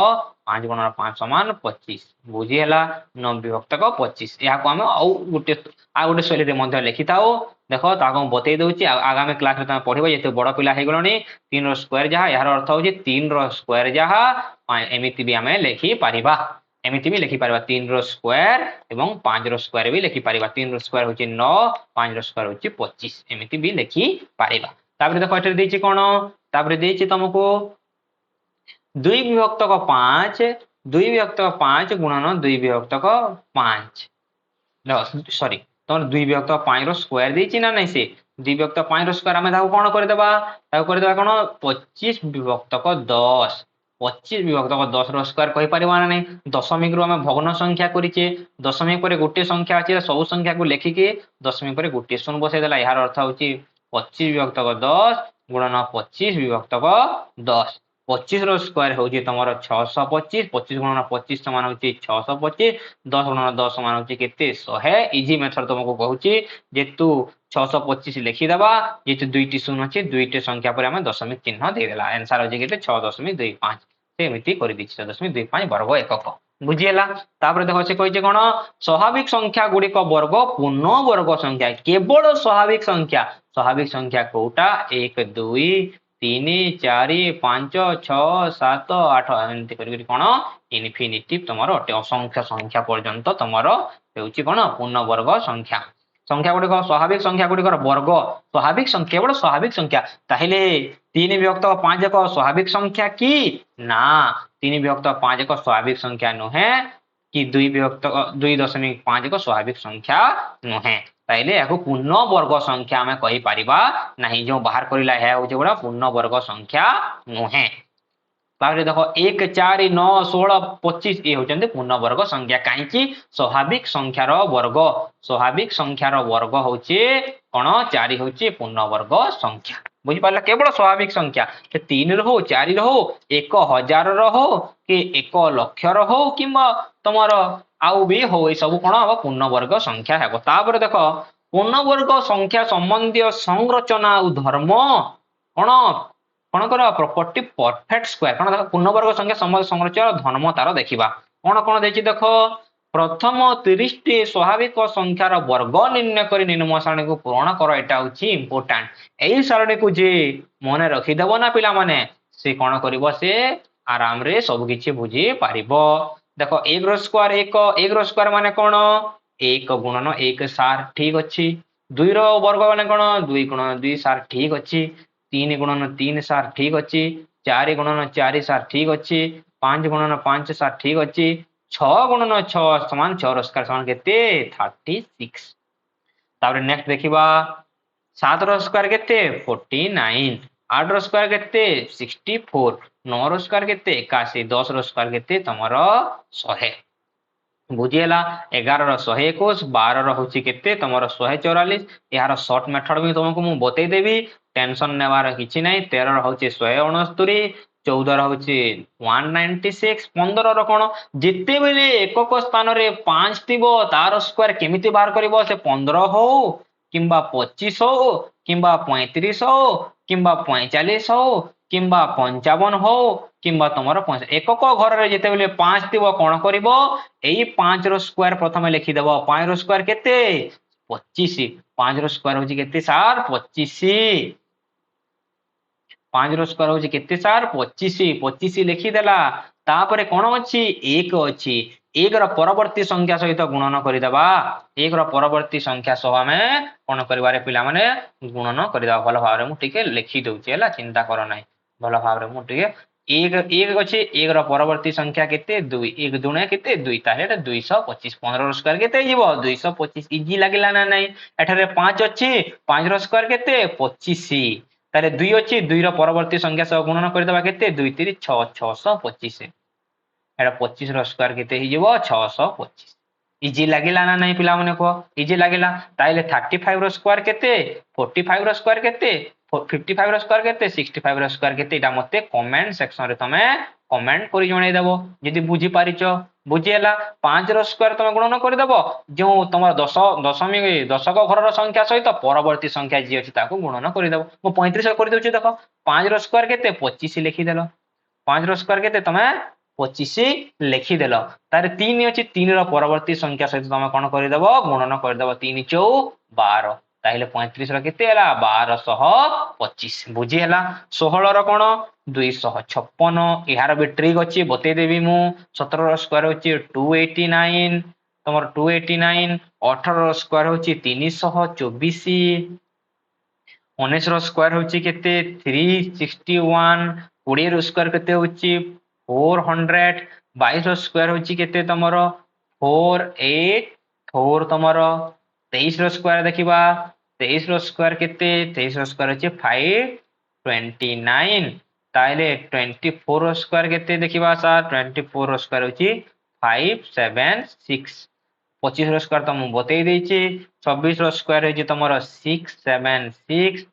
5 गुणन 5 समान 25 बुझी हला 9 विभक्त 25 या को हम आ गुटे शैली रे मध्ये लिखिताओ देखो ताको बतै दउची आगामी क्लास में त पढिबो जेते बड़ पिला हे गलोनी 3 रो स्क्वायर जहा यार अर्थ होची 3 रो स्क्वायर जहा एमिति भी हमें लिखि पारिबा एमिति भी लिखि पारिबा 3 रो स्क्वायर एवं 5 रो स्क्वायर भी लिखि पारिबा 3 रो स्क्वायर होची 9 5 रो स्क्वायर होची 25 एमिति भी लिखि पारिबा तापर देखो एठे देछि कोन तापर देछि तुमको 2 विभक्त 5 2 विभक्त 5 गुणन 2 विभक्त 5 सॉरी तोर 2 विभक्त 5 रो स्क्वायर देछि ना नै से 2 विभक्त 5 रो स्क्वायर हम ताको कोन कर देबा कोन 25 विभक्त 10 25 विभक्त 10 रो स्क्वायर कहि परिबा ना नै दशमिक रो हम भग्न संख्या करिचे दशमिक परे गोटे संख्या अछि सब संख्या को लेखि के दशमिक परे गोटे शून्य बसै देला यार अर्थ होची 25 विभक्त 10 गुणन 25 विभक्त 10 25 रो स्क्वायर होची तमरो 625 25 गुणन 25 समान होची 625 10 गुणन 10 समान होची केते 100 इजी मेथड तुमको कहूची जे तू 625 लिखिदेबा जेतु दुईटी शून्य अच्छे दुईटे संख्या पर आम दशमिक चिन्ह देदेला आंसर हो 6.25 सेमती कर 6.25 वर्ग एकक बुझीगला देखो से कही कौन स्वाभाविक संख्या गुड़िक वर्ग पूर्ण वर्ग संख्या केवल स्वाभाविक संख्या कोटा 1 2 3 4 5 6 7 8 एमती कर कौन इनफिनिटी तुम अटे असंख्य संख्या पर्यंत तुम कौन पूर्ण वर्ग संख्या संख्या गुड़िक स्वाभाविक संख्या गुड़िक वर्ग स्वाभाविक केवल स्वाभाविक संख्या ताहले 3 विभक्त 5 एक स्वाभाविक संख्या कि ना 3 विभक्त 5 एक स्वाभाविक संख्या नुहे कि 2 विभक्त 2.5 एक स्वाभाविक संख्या नुहे ताइले याको पूर्ण वर्ग संख्या आमे कहि परिबा नहीं जो बाहर करिला है होचे बडा पूर्ण वर्ग संख्या नुहे तारे देखो 1 4 9 16 25 ये होचंदे पूर्ण वर्ग संख्या काहे स्वाभाविक संख्यार वर्ग होचे कोन 4 होचे पूर्ण वर्ग संख्या बुझी पाला केवल स्वाभाविक संख्या 3 रहो 4 रहो 1000 रहो कि 1 लाख रहो किंबा तमरो आउ भी हो ए सब कोन अब पूर्ण वर्ग संख्या हेबो तापर देखो पूर्ण वर्ग संख्या संबंधी संरचना और धर्म कोन कौन कर प्रॉपर्टी परफेक्ट स्क्वायर कौन देख पूर्ण वर्ग संख्या संरचना धर्म तार देखा कौन कौन देखी देख प्रथम 30 टी स्वाभाविक संख्यार वर्ग निर्णय कर निम्न सारणी को पूरण कर एटा होची इंपोर्टेंट एई सारणी को जे मने रखी देबो ना पिला माने से कौन करिवो से आराम रे सब किछि बुझी पारिबो देखो 1 रो स्क्वायर 1 रो स्क्वायर माने कौन 1 गुणन 1 सार ठीक अछि 2 रो वर्ग माने कौन 2 गुणन 2 सार ठीक अछि 3 गुणन 3 सार ठीक अच्छी 4 गुणन 4 सार ठीक अच्छी 5 गुणन 5 सार ठीक अच्छी 6 गुणन 6 समान 6 स्क्वायर समान केते 36 तापर नेक्स्ट देखिबा 7 रो स्क्वायर केते 49 8 रो स्क्वायर केते 64 9 रो स्क्वायर केते 81 10 रो स्क्वायर केते तमरो 100 बुझीला 11 रो 121 12 रो होची केते तमरो 144 यार शॉर्ट मेथड भी तुमको मु बतै देबी टेंशन नेवार किछि नै 13 होची 169 14 होची 196 15 रो कोन जेते बेले एकक स्थान रे 5 थिबो तार स्क्वायर केमिति बाहर करबो से 15 हो किंबा 25 हो किंबा 35 हो किंबा 45 हो किंबा 55 हो किंबा तुमर एकक घर रे जेते बेले 5 थिबो कोन करबो एई 5 रो स्क्वायर प्रथमे लिखि देबो 5 रो स्क्वायर केते 25 5 रो स्क्वायर होची केते सार 25 5 रो स्क्वायर होची केते सार 25 लिखि देला तापरे कोन अछि 1 अछि 1 रो परवर्ती संख्या सहित गुणन करि देबा 1 रो परवर्ती संख्या सह हमें कोन करिवारे पिला माने गुणन करि देबा भलो भाबरे मु टिके लिखि दउची हला चिंता करो नै भलो भाबरे मु टिके 1 अछि 1 रो परवर्ती संख्या केते 2 1 दुणे केते 2 ताहे 225 15 रो स्क्वायर केते हिबो 225 इजी लागिला ना नै एठारे 5 अछि 5 रो स्क्वायर केते 25 ताले 2 अछि 2 रो परवर्ती संख्या सह गुणन करि देबा केते 2 3 6 625 एटा 25 रो स्क्वायर केते हिजबो 625 इजी लागिला ना नै पिला मने को इजी लागिला ताइले 35 रो स्क्वायर केते 45 रो स्क्वायर केते 55 रो स्क्वायर केते 65 रो स्क्वायर केते एटा मते कमेंट सेक्शन रे तमे कमेंट करि जणै देबो जदि बुझी पारिचो बुझिएला 5 रो स्क्वायर तमे गुणन करि देबो जो तमर 10 दशमिक दशक घर रो संख्या सहित परवर्ती संख्या जी अछि ताको गुणन करि देबो मो 35 करि दउची देखो 5 रो स्क्वायर केते 25 लिखि देलो 5 रो स्क्वायर केते तमे 25 लिखि देलो तारे 3 अछि 3 रो परवर्ती संख्या सहित तमे कोन करि देबो गुणन करि देबो 3 4 12 ताइले 35 रो केते हला 1225 बुझी हला 16 रो कोन 256 इहार भी ट्रिक अछि बते देबी मु 17 रो स्क्वायर होछि 289 तमर 289 18 रो स्क्वायर होछि 324 19 रो स्क्वायर होछि केते 361 20 रो स्क्वायर केते होछि 400 22 रो स्क्वायर होछि केते तमरो 484 तमरो 23 रो स्क्वायर देखिबा 23 रो स्क्वायर केते 23 रो स्क्वायर होछि 529 ताइले 24 रो स्क्वायर केते देखिबा सर 24 रो स्क्वायर होछि 576 25 रो स्क्वायर त मु बतै दैछि 26 रो स्क्वायर होछि तमरो 676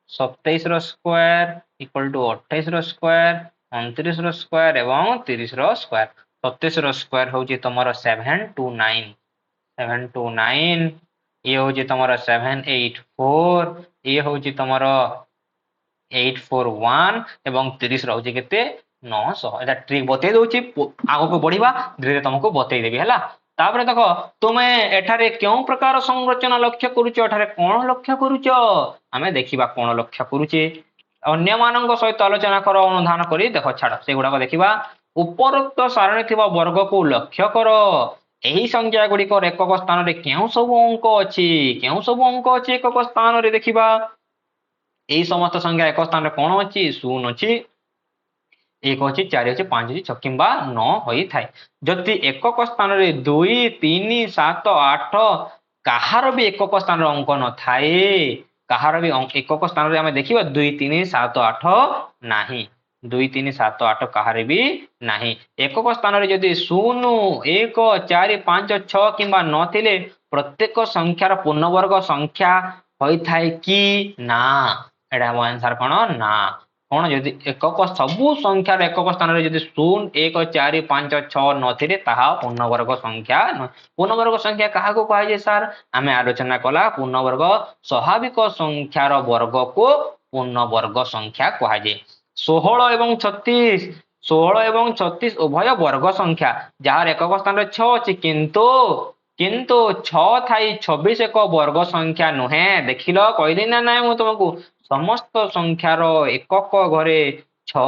27 रो स्क्वायर इक्वल टू 28 रो स्क्वायर 29 रो स्क्वायर एवं 30 रो स्क्वायर 27 रो स्क्वायर होछि तमरो 729 ये हूँ तुम 784 ये हूँ तुम 841 एवं 30 रोचे केते 900 एटा ट्रिक बतई दउची आगो को बढ़िबा धीरे धीरे तुमको बतई देबी हला तापर देखो तुमे एठारे क्यों प्रकार संरचना लक्ष्य करूछ एठारे कोन लक्ष्य करूछ आमे देखिबा कोन लक्ष्य करूचे अन्य मानक सहित आलोचना कर अनुधान करी देखो छाड़ से गुडा को देखिबा उपरोक्त सारणी थिबा वर्ग को लक्ष्य कर एही संख्या गुडी को एकक स्थान रे केउ सब अंक अछि केउ सब अंक अछि एकक स्थान रे देखिबा এই সমস্ত সংখ্যা এক স্থাନରେ কোন ଅଛି 0 ଅଛି 1 ଅଛି 4 ଅଛି 5 ଅଛି 6 কিংবা 9 ହୋଇଥାଏ ଯଦି ଏକକ ସ୍ଥାନରେ 2 3 7 8 କାହାର ବି ଏକକ ସ୍ଥାନର ଅଙ୍କ ନଥାଏ କାହାର ବି ଏକକ ସ୍ଥାନରେ ଆମେ ଦେଖିବା 2 3 7 8 ନାହିଁ 2 3 7 8 କାହାର ବି ନାହିଁ ଏକକ ସ୍ଥାନରେ ଯଦି 0 1 4 5 6 କିମ୍ବା 9 ଥିଲେ ପ୍ରତ୍ୟେକ ସଂଖ୍ୟାର ପୂର୍ଣ୍ଣବର୍ଗ ସଂଖ୍ୟା ହୋଇଥାଏ କି ନା एटा हम आंसर कोन ना कोन यदि एकक सबु संख्यार एकक स्थान रे यदि 0 1 4 5 6 9 थिरे ताहा पूर्णवर्ग संख्या पूर्णवर्ग संख्या काहा को कहा जे सर हमें आलोचना कला पूर्णवर्ग स्वाभाविक संख्यार वर्ग को पूर्णवर्ग संख्या कहा जे 16 एवं 36 16 एवं 36 उभय वर्ग संख्या जहार एकक स्थान रे 6 अछि किंतु 6 थाई 26 एक वर्ग संख्या नुहे देखिलो कहली ना ना मु तुमको समस्त संख्यार एकक घरे 6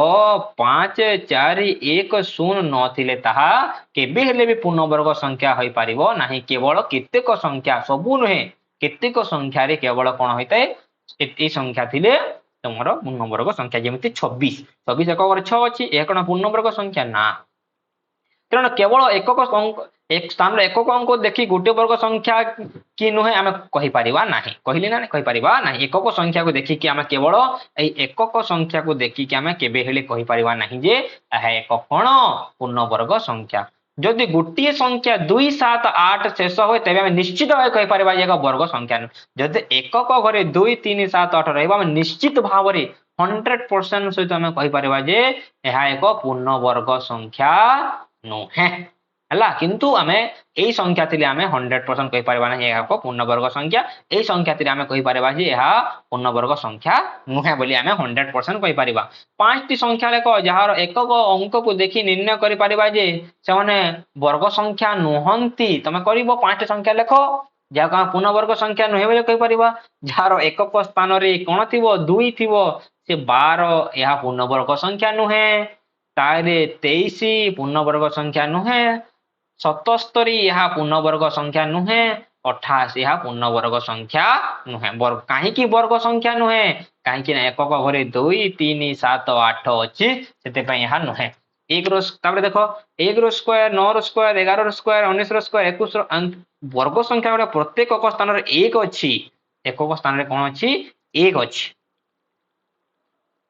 5 4 1 0 9 थिले ताहा केबे हेले भी पूर्णवर्ग संख्या होई परिबो नाही केवल केतेक संख्या सबु नुहे केतेक संख्या रे केवल कोन होइतै ए संख्या थिले तमरो पूर्णवर्ग संख्या जेमिति 26 26 एक घरे 6 अछि ए कोन पूर्णवर्ग संख्या ना तेणु केवल एकक एक स्थान एकक अंक देखि गोटे वर्ग संख्या कि नुहे आमे कहि परिबा नाही कहिली ना कहि परिबा नाही एकक संख्या को देखि कि आमे केवल एई एकक संख्या को देखि कि आमे केबे हेले कहि परिबा नाही जे एहा एक कोन पूर्ण वर्ग संख्या जदि गोटे संख्या 2 7 8 शेष होय तबे आमे निश्चित भाव कहि परिबा जे एक वर्ग संख्या जदि एकक घरे 2 3 7 8 रहबा आमे निश्चित भाव रे 100% सहित आमे कहि परिबा जे एहा एक पूर्ण वर्ग संख्या नुहे हला किंतु आमे एई संख्या थिले आमे 100% कहि परबा नाही एहा को पूर्ण वर्ग संख्या एई संख्या थिले आमे कहि परबा जे एहा पूर्ण वर्ग संख्या नुहे बोली आमे 100% कहि परबा पांचटी संख्या लेको जहार एकक अंक को देखि निर्णय करि परबा जे से माने वर्ग संख्या नुहंती तमे करिवो पांचटी संख्या लेखो जा का पूर्ण वर्ग संख्या नुहे बोली कहि परबा जहार एकक स्थान रे कोन थिवो 2 थिवो से 12 एहा पूर्ण वर्ग संख्या नुहे तारे 23 पूर्णवर्ग संख्या नुहे 77 यह पूर्णवर्ग संख्या नुहे 28 यह पूर्णवर्ग संख्या नुहे कहीं की वर्ग संख्या नुहे कहीं की एकक घरे 2 3 7 8 अछि सेते पय यह नुहे एक रो तापर देखो 1 रो स्क्वायर 9 रो स्क्वायर 11 रो स्क्वायर 19 रो स्क्वायर 21 रो वर्ग संख्या रे प्रत्येक एक स्थान रे 1 अछि एकक स्थान रे कोन अछि 1 अछि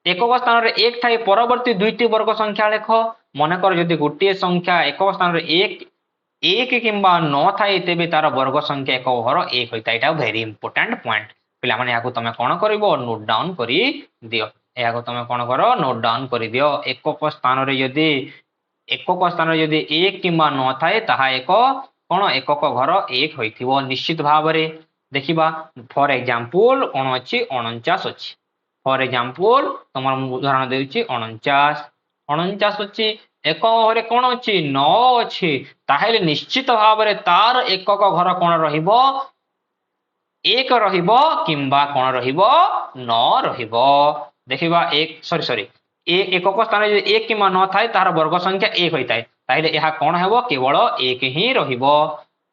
एकक स्थान रे 1 थाई परवर्ती दुईटी वर्ग संख्या लेख मन कर यदि गोटे संख्या एकक स्थान रे 1 किंबा 9 थाई तेबे तार वर्ग संख्या एक घर 1 होइता एटा वेरी इंपोर्टेंट पॉइंट पिला माने याको तमे कोन करिवो नोट डाउन करी दियो याको तमे कोन करो नोट डाउन करी दियो एकक स्थान रे यदि 1 किंबा 9 थाए ताहा एक कोन एकक घर 1 होइथिवो निश्चित भाव रे देखिबा फॉर एग्जांपल कोन अछि 49 अछि फॉर एग्जांपल तमर उदाहरण देउची 49 49 अछि एक घरे कोन अछि 9 अछि ताहेले निश्चित भाव रे तार एकक घर कोन रहिबो 1 रहिबो किंबा कोन रहिबो 9 रहिबो देखिबा एक सॉरी एकक स्थान रे 1 किंबा 9 थाए तार वर्ग संख्या 1 होइताय ताहेले एहा कोन हेबो केवल 1 ही रहिबो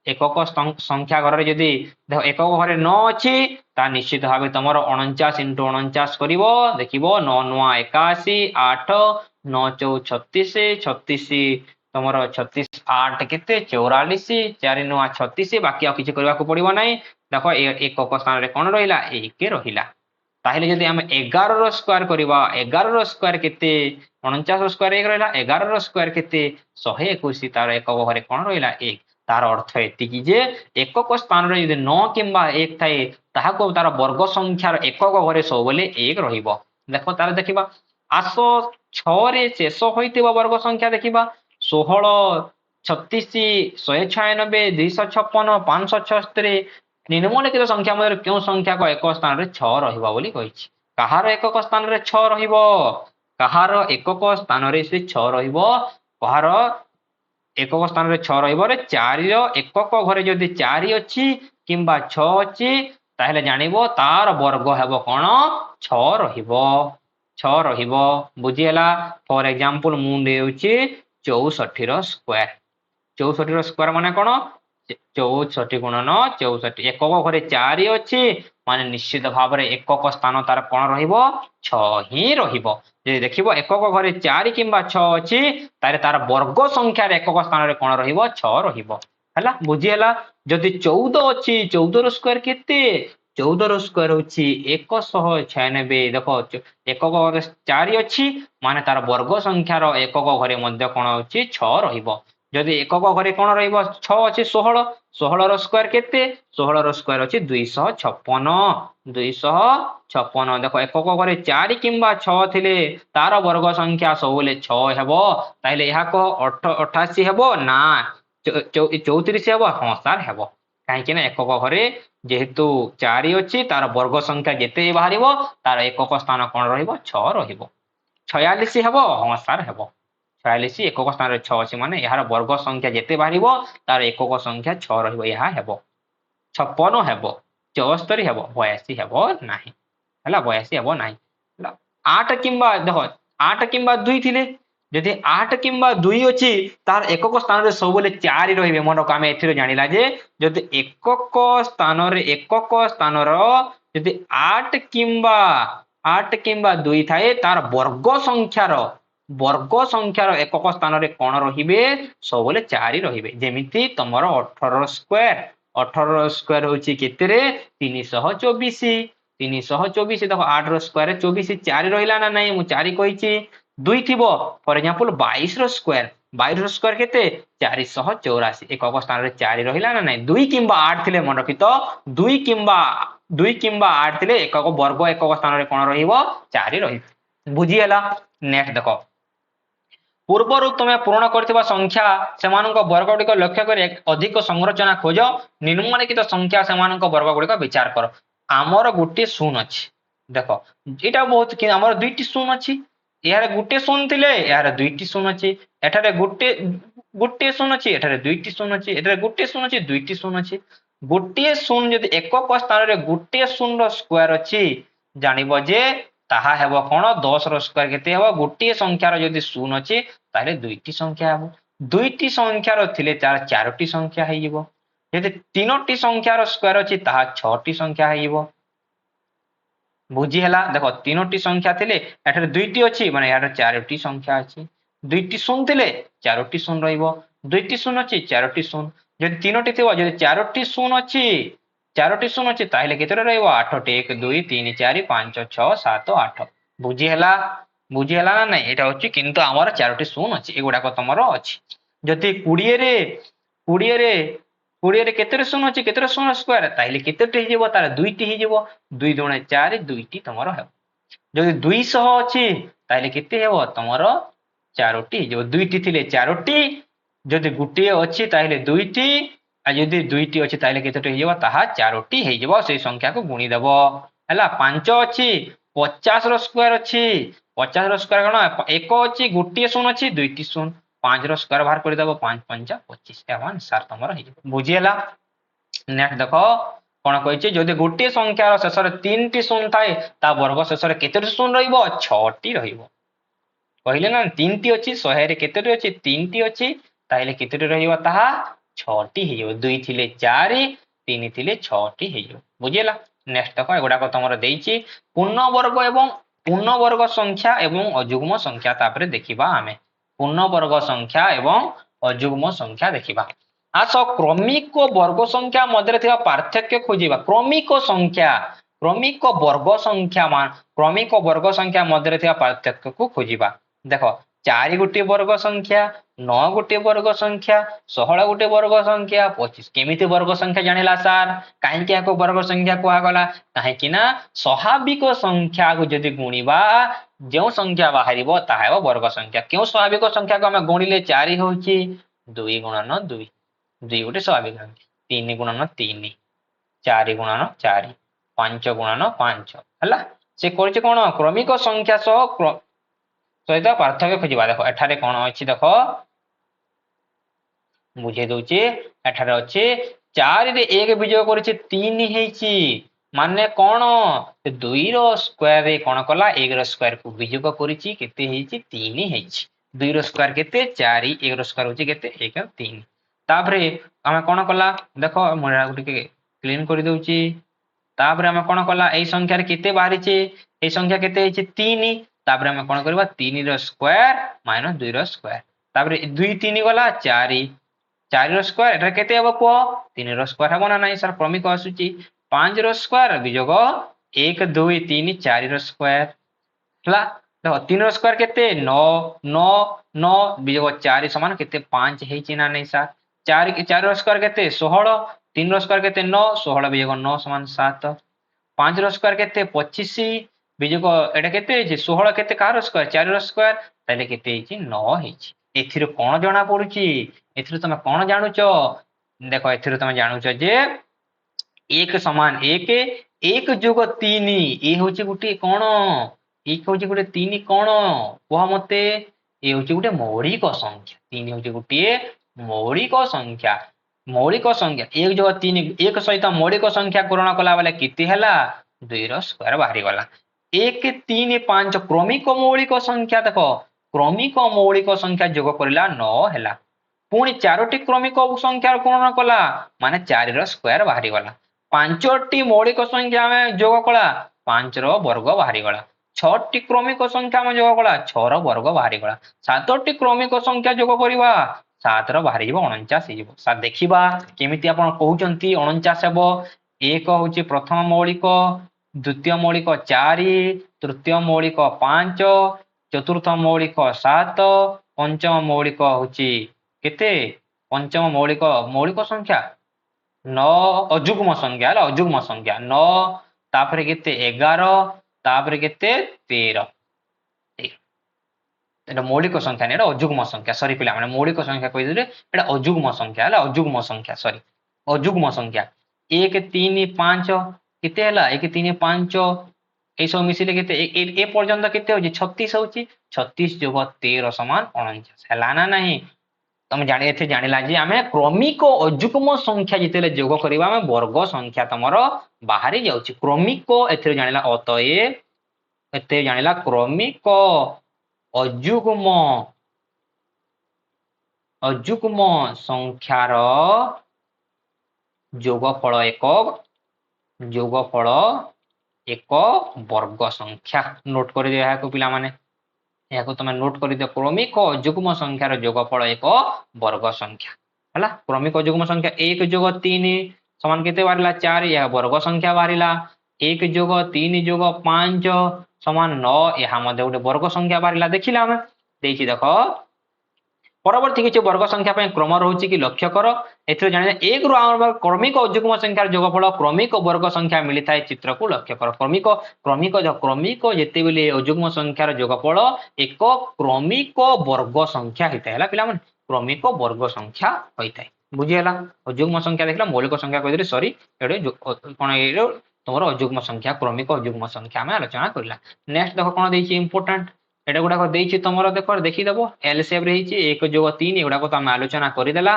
एकक संख्या घर रे यदि देखो एकक घरे 9 अछि ता निश्चित भाव तमरो 49 * 49 करिवो देखिबो 9 9 81 8 9 4 36 36 तमरो 36 8 केते 44 4 9 36 बाकी आ किछ करबा को पड़िबो नै देखो एकक स्थान रे कोन रहिला 1 रहिला ताहेले यदि हम 11 रो स्क्वायर करिबा 11 रो स्क्वायर केते 49 रो स्क्वायर 1 रहिला 11 रो स्क्वायर केते 121 तार एकक घरे कोन रहिला 1 तार अर्थ एति कि जे एकक स्थान रे यदि 9 किंबा 1 थाए ताहा को तार वर्ग संख्यार एकक घरे सब बोले 1 रहिबो देखो तार देखिबा आसो 6 रे शेष होइतिबा वर्ग संख्या देखिबा 16 36 196 256 576 ନିମ୍ନଲିଖିତ ସଂଖ୍ୟା ମଧ୍ୟରୁ କେଉଁ ସଂଖ୍ୟାକ ଏକକ ସ୍ଥାନରେ 6 ରହିବ ବୋଲି କହିଛି। କାହାର ଏକକ ସ୍ଥାନରେ 6 ରହିବ? କାହାର ଏକକ ସ୍ଥାନରେ ସେ 6 ରହିବ? କାହାର ଏକକ ସ୍ଥାନରେ 6 ରହିବ? 4 ର ଏକକ ଘରେ ଯଦି 4 ଅଛି କିମ୍ବା 6 ଅଛି ତାହେଲେ ଜାଣିବ ତାର ବର୍ଗ ହେବ କଣ? 6 ରହିବ। 6 ରହିବ। ବୁଝିହେଲା? ଫର ଏକ୍ସାମ୍ପଲ ମୁଁ ଦେଉଛି 64 ର ସ୍କୋୟାର। 64 ର ସ୍କୋୟାର ମାନେ କଣ? 64 ଗୁଣନ 64। ଏକକ ଘରେ 4 ଅଛି ମାନେ ନିଶ୍ଚିତ ଭାବରେ ଏକକ ସ୍ଥାନ ତାର କଣ ରହିବ? 6 ହିଁ ରହିବ। ଯଦି ଦେଖିବ ଏକକ ଘରେ 4 କିମ୍ବା 6 ଅଛି ତାହେଲେ ତାର ବର୍ଗ ସଂଖ୍ୟାର ଏକକ ସ୍ଥାନରେ କଣ ରହିବ? 6 ରହିବ। ହେଲା? ବୁଝିହେଲା? ଯଦି 14 ଅଛି 14 ର ସ୍କୋୟାର କେତେ? 14 ର ସ୍କୋୟାର ହଉଛି 196। ଦେଖ ଏକକ ଘରେ 4 ଅଛି ମାନେ ତାର ବର୍ଗ ସଂଖ୍ୟାର ଏକକ ଘରେ ମଧ୍ୟ କଣ ଅଛି? 6 ରହିବ। ଯଦି ଏକକ ଘରେ କଣ ରହିବ? 6 ଅଛି 16। 16 ର ସ୍କୋୟାର କେତେ? 16 ର ସ୍କୋୟାର ଅଛି 256। 256। ଦେଖ ଏକକ ଘରେ 4 କିମ୍ବା 6 ଥିଲେ ତାର ବର୍ଗ ସଂଖ୍ୟା ସବୁବେଳେ 6 ହେବ। ତାହେଲେ ଏହା କହ 88 ହେବ ନା 34 ହେବ? ହଁ ସାର୍ ହେବ। କାହିଁକି ନା ଏକକ ଘରେ ଯେହେତୁ 4 ଅଛି ତାର ବର୍ଗ ସଂଖ୍ୟା ଯେତେ ବାହାରିବ ତାର ଏକକ ସ୍ଥାନ କଣ ରହିବ? 6 ରହିବ। 46 ହେବ? ହଁ ସାର୍ ହେବ। 46 ଏକକ ସ୍ଥାନରେ 6 ଅଛି ମାନେ ଏହାର ବର୍ଗ ସଂଖ୍ୟା ଯେତେ ବାହାରିବ ତାର ଏକକ ସଂଖ୍ୟା 6 ରହିବ। ଏହା ହେବ। 56 ହେବ। 74 ହେବ? 82 ହେବ ନାହିଁ। ହେଲା? 82 ହେବ ନାହିଁ। ହେଲା? 8 କିମ୍ବା ଦେଖ 8 କିମ୍ବା 2 ଥିଲେ ଯଦି 8 କିମ୍ବା 2 ଅଛି ତାର ଏକକ ସ୍ଥାନରେ ସବୁବେଳେ 4 ରହିବେ। ମନେରଖ ଆମେ ଏଥିରେ ଜାଣିଲା ଯେ ଯଦି ଏକକ ସ୍ଥାନର ଯଦି 8 କିମ୍ବା 2 ଥାଏ ତାର ବର୍ଗ ସଂଖ୍ୟାର ଏକକ ସ୍ଥାନରେ କଣ ରହିବେ? ସବୁବେଳେ 4 ରହିବେ। ଯେମିତି ତମର 18 ର ସ୍କୋୟାର। 18 ର ସ୍କୋୟାର ହଉଛି କେତେରେ? 324। 324 ଦେଖ 8 ର ସ୍କୋୟାର 24 4 ରହିଲା ନା ନାଇଁ? ମୁଁ 4 କହିଛି। 2 ଥିବ ଫର ଏକ୍ସାମ୍ପଲ 22 ର ସ୍କୋୟାର। 22 ର ସ୍କୋୟାର କେତେ? 484। ଏକକ ସ୍ଥାନରେ 4 ରହିଲା ନା ନାଇଁ? 2 କିମ୍ବା 8 ଥିଲେ ମନେ ରଖିତ 2 କିମ୍ବା 8 ଥିଲେ ବର୍ଗ ଏକକ ସ୍ଥାନରେ କଣ ରହିବ? 4 ରହିବ। ବୁଝିହେଲା? ନେକ୍ସଟ ଦେଖ ପୂର୍ବରୁ ତୁମେ ପୂରଣ କରିଥିବା ସଂଖ୍ୟା ସେମାନଙ୍କ ବର୍ଗ ଗୁଡ଼ିକ ଲକ୍ଷ୍ୟ କରି ଅଧିକ ସଂରଚନା ଖୋଜ। ନିମ୍ନଲିଖିତ ସଂଖ୍ୟା ସେମାନଙ୍କ ବର୍ଗ ଗୁଡ଼ିକ ବିଚାର କର। ଆମର ଗୋଟିଏ 0 ଅଛି। ଦେଖ ଏଇଟା ବହୁତ ଆମର 2ଟି 0 ଅଛି। ଏହାର ଗୋଟେ 0 ଥିଲେ ଏହାର 2ଟି 0 ଅଛି। ଏଠାରେ ଗୋଟେ 0 ଅଛି ଏଠାରେ 2ଟି 0 ଅଛି। ଏଠାରେ ଗୋଟେ 0 ଅଛି 2ଟି 0 ଅଛି। ଗୋଟିଏ 0 ଯଦି ଏକକ ସ୍ଥାନରେ ଗୋଟିଏ 0 ର ସ୍କୋୟାର ଅଛି ଜାଣିବ ଯେ ତାହା ହେବ କଣ? 10 ର ସ୍କୋୟାର କେତେ ହେବ? ଗୋଟିଏ ସଂଖ୍ୟାର ଯଦି 0 ଅଛି ତାହେଲେ 2ଟି ସଂଖ୍ୟା ହେବ। 2ଟି ସଂଖ୍ୟାର ଥିଲେ ତାର 4ଟି ସଂଖ୍ୟା ହେଇଯିବ। ଯଦି 3ଟି ସଂଖ୍ୟାର ସ୍କୋୟାର ଅଛି ତାହା 6ଟି ସଂଖ୍ୟା ହେଇଯିବ। ବୁଝିହେଲା? ଦେଖ 3ଟି ସଂଖ୍ୟା ଥିଲେ ଏଠାରେ 2ଟି ଅଛି ମାନେ ଏହାର 4ଟି ସଂଖ୍ୟା ଅଛି। 2ଟି 0 ଥିଲେ 4ଟି 0 ରହିବ। 2ଟି 0 ଅଛି 4ଟି 0। ଯଦି 3ଟି ଥିବ ଯଦି 4ଟି 0 ଅଛି 4ଟି 0 ଅଛି ତାହେଲେ କେତେ ରହିବ? 8ଟି 1 2 3 4 5 6 7 8। ବୁଝିହେଲା? ବୁଝିହେଲା ନା ନାଇଁ? ଏଇଟା ହଉଛି କିନ୍ତୁ ଆମର 4ଟି 0 ଅଛି। ଏଗୁଡାକ ତମର ଅଛି। ଯଦି 20ରେ କେତେରେ 0 ଅଛି? କେତେରେ 0 ସ୍କୋୟାର? ତାହେଲେ କେତେଟି ହେଇଯିବ? ତାର 2ଟି ହେଇଯିବ। 2 ଦୁଣେ 4 2ଟି ତମର ହେବ। ଯଦି 200 ଅଛି ତାହେଲେ କେତେ ହେବ? ତମର 4ଟି ହେଇଯିବ। 2ଟି ଥିଲେ 4ଟି। ଯଦି ଗୋଟିଏ ଅଛି ତାହେଲେ 2ଟି। ଆଉ ଯଦି 2ଟି ଅଛି ତାହେଲେ କେତେଟି ହେଇଯିବ? ତାହା 4ଟି ହେଇଯିବ। ସେଇ ସଂଖ୍ୟାକୁ ଗୁଣିଦେବ। ହେଲା? 5 ଅଛି 50 ର ସ୍କୋୟାର ଅଛି। 50 ର ସ୍କୋୟାର କଣ? 1 ଅଛି ଗୋଟିଏ 0 ଅଛି 2ଟି 0। 5 ର ସ୍କୋୟାର ବାହାର କରିଦେବ 5 5 25। ଏହା ସାର୍ ତମର ହେଇଯିବ। ବୁଝିହେଲା? ନେକ୍ସଟ ଦେଖ କଣ କହିଛି? ଯଦି ଗୋଟିଏ ସଂଖ୍ୟାର ଶେଷରେ 3ଟି 0 ଥାଏ ତା ବର୍ଗ ଶେଷରେ କେତେଟି 0 ରହିବ? 6ଟି ରହିବ। କହିଲେ ନା 3ଟି ଅଛି 100ରେ କେତେଟି ଅଛି? 3ଟି ଅଛି। ତାହେଲେ କେତେଟି ରହିବ? ତାହା 6ଟି ହେଇଯିବ। 2 ଥିଲେ 4 3 ଥିଲେ 6ଟି ହେଇଯିବ। ବୁଝିହେଲା? ନେକ୍ସଟ ଦେଖ ଏଗୁଡାକ ତମର ଦେଇଛି ପୂର୍ଣ୍ଣବର୍ଗ ସଂଖ୍ୟା ଏବଂ ଅଯୁଗ୍ମ ସଂଖ୍ୟା। ତାପରେ ଦେଖିବା ଆମେ ପୂର୍ଣ୍ଣବର୍ଗ ସଂଖ୍ୟା ଏବଂ ଅଯୁଗ୍ମ ସଂଖ୍ୟା ଦେଖିବା। ଆସ କ୍ରମିକ ବର୍ଗ ସଂଖ୍ୟା ମଧ୍ୟରେ ଥିବା ପାର୍ଥକ୍ୟ ଖୋଜିବା। କ୍ରମିକ ବର୍ଗ ସଂଖ୍ୟା ମଧ୍ୟରେ ଥିବା ପାର୍ଥକ୍ୟକୁ ଖୋଜିବା। ଦେଖ 4 ଗୋଟିଏ ବର୍ଗ ସଂଖ୍ୟା, 9 ଗୋଟିଏ ବର୍ଗ ସଂଖ୍ୟା, 16 ଗୋଟିଏ ବର୍ଗ ସଂଖ୍ୟା, 25 କେମିତି ବର୍ଗ ସଂଖ୍ୟା ଜାଣିଲା ସାର୍? କାହିଁକି ଏହାକୁ ବର୍ଗ ସଂଖ୍ୟା କୁହାଗଲା? କାହିଁକି ନା ସ୍ୱାଭାବିକ ସଂଖ୍ୟାକୁ ଯଦି ଗୁଣିବା ଯେଉଁ ସଂଖ୍ୟା ବାହାରିବ ତାହା ହେବ ବର୍ଗ ସଂଖ୍ୟା। କେଉଁ ସ୍ୱାଭାବିକ ସଂଖ୍ୟାକୁ ଆମେ ଗୁଣିଲେ 4 ହେଉଛି? 2 ଗୁଣନ 2। 2 ଗୋଟେ ସ୍ୱାଭାବିକ ସଂଖ୍ୟା। 3 ଗୁଣନ 3 4 गुणन 4 5 गुणन 5 हला से करछि कोन क्रमिक संख्या सहित पार्थक्य खोजिबा देखो एठारे कोन अछि देखो बुझे दउछि एठारे अछि 4 रे 1 विजोग करछि 3 हेछि माने कोन 2 रो स्क्वायर रे कोन कला 1 रो स्क्वायर को विजोग करछि केते हेछि 3 हेछि 2 रो स्क्वायर केते 4 1 रो स्क्वायर होछि केते 1 3 तापरे हमें कोन कला देखो मोरा गुटे क्लीन कर दउछि तापरे हमें कोन कला एई संख्या रे केते बाहरी छे एई संख्या केते हेछि 3 तापरे हमें कोन करबा 3 रो स्क्वायर माइनस 2 रो स्क्वायर तापरे 2 3 गला 4 4 रो स्क्वायर एटा केते हबो को 3 रो स्क्वायर हबो ना नाही सर क्रमिक आसुची 5 रो स्क्वायर विजोग 1 2 3 4 रो स्क्वायर हला देखो 3 रो स्क्वायर केते 9 9 9 विजोग 4 समान केते 5 हेछि ना नाही सर 4 4 रो स्क्वायर केते 16 3 रो स्क्वायर केते 9 16 विजोग 9 समान 7 5 रो स्क्वायर केते 25 विजोग एटा केते हेछि 16 केते कार स्क्वायर 4 रो स्क्वायर ताले केते हेछि 9 हेछि एथिरो कोन जणा पडुची एथिरो तमे कोन जानुचो देखो एथिरो तमे जानुचो जे 1 समान 1 1 जोग 3 ए होची गुटी कोन 1 होची गुटे 3 कोन कोह मते ए होची गुटे मौलिक संख्या 3 होची गुटे मौलिक संख्या 1 जोग 3 1 सहित मौलिक संख्या पूर्ण कला बेले केते हला 2 रो स्क्वायर बाहरी गला 1 3 5 क्रमिक मौलिक संख्या देखो क्रमिक मौलिक संख्या जोग करला 9 हला पुणी 4टी क्रमिक संख्या पूर्ण कला माने 4 रो स्क्वायर बाहरी गला 5टी मौलिक संख्या में जोग कला 5 रो वर्ग बाहरी गला 6टी क्रमिक संख्या में जोग कला 6 रो वर्ग बाहरी गला 7टी क्रमिक संख्या जोग करिवा 7 रो बाहरी जिवो 49 हिजिवो सा देखिबा केमिति आपण कहउचंती 49 हेबो एक होची प्रथम मौलिक द्वितीय मौलिक 4 तृतीय मौलिक 5 चतुर्थ मौलिक 7 पंचम मौलिक होची केते पंचम मौलिक मौलिक संख्या 9 अजुग्म संख्या हला अजुग्म संख्या 9 तापरे केते 11 तापरे केते 13 एटा मौलिक संख्या ने अजुग्म संख्या सॉरी पिला माने मौलिक संख्या कहि देले एटा अजुग्म संख्या हला अजुग्म संख्या सॉरी अजुग्म संख्या 1 3 5 केते हला 1 3 5 ए सब मिसिले केते ए पर्यंत केते होची 36 होची 36 जोग 13 समान 49 हला ना नहीं तुम जानि एथे जानिला जे हमें क्रमिक अजुग्म संख्या जितेले जोग करिवा हमें वर्ग संख्या तमरो बाहरी जाउची क्रमिक एथे जानिला अतएव एथे जानिला क्रमिक अजुग्म संख्यार जोगफल एक वर्ग संख्या नोट कर दिया है को पिला माने याको तमे नोट कर दियो क्रमिक अजुग्म संख्यार जोगफल एक वर्ग संख्या हला क्रमिक अजुग्म संख्या 1 जोग 3 समान केते बारिला 4 या वर्ग संख्या बारिला 1 जोग 3 जोग 5 समान 9 यहा मध्ये गोटे वर्ग संख्या बारिला देखिला हम देछि देखो परवर्ती किछि वर्ग संख्या पे क्रम रहउछि कि लक्ष्य कर एथि जाने 1 रु आम क्रमिक अजुग्म संख्यार जोगफल क्रमिक वर्ग संख्या मिली थाए चित्र को लक्ष्य कर क्रमिक जेते बेले अजुग्म संख्यार जोगफल एक क्रमिक वर्ग संख्या हिता हला पिला मन क्रमिक वर्ग संख्या होइताय बुझी हला अजुग्म संख्या देखला मौलिक संख्या कहि देले सॉरी एडे कोन एरो तोमर अजुग्म संख्या क्रमिक अजुग्म संख्या में आलोचना करला नेक्स्ट देखो कोन देछि इंपोर्टेंट एटा गुडा को देछि तमरो देखो देखि देबो एल शेप रे हिछि 1 जोग 3 एगुडा को हम आलोचना करि देला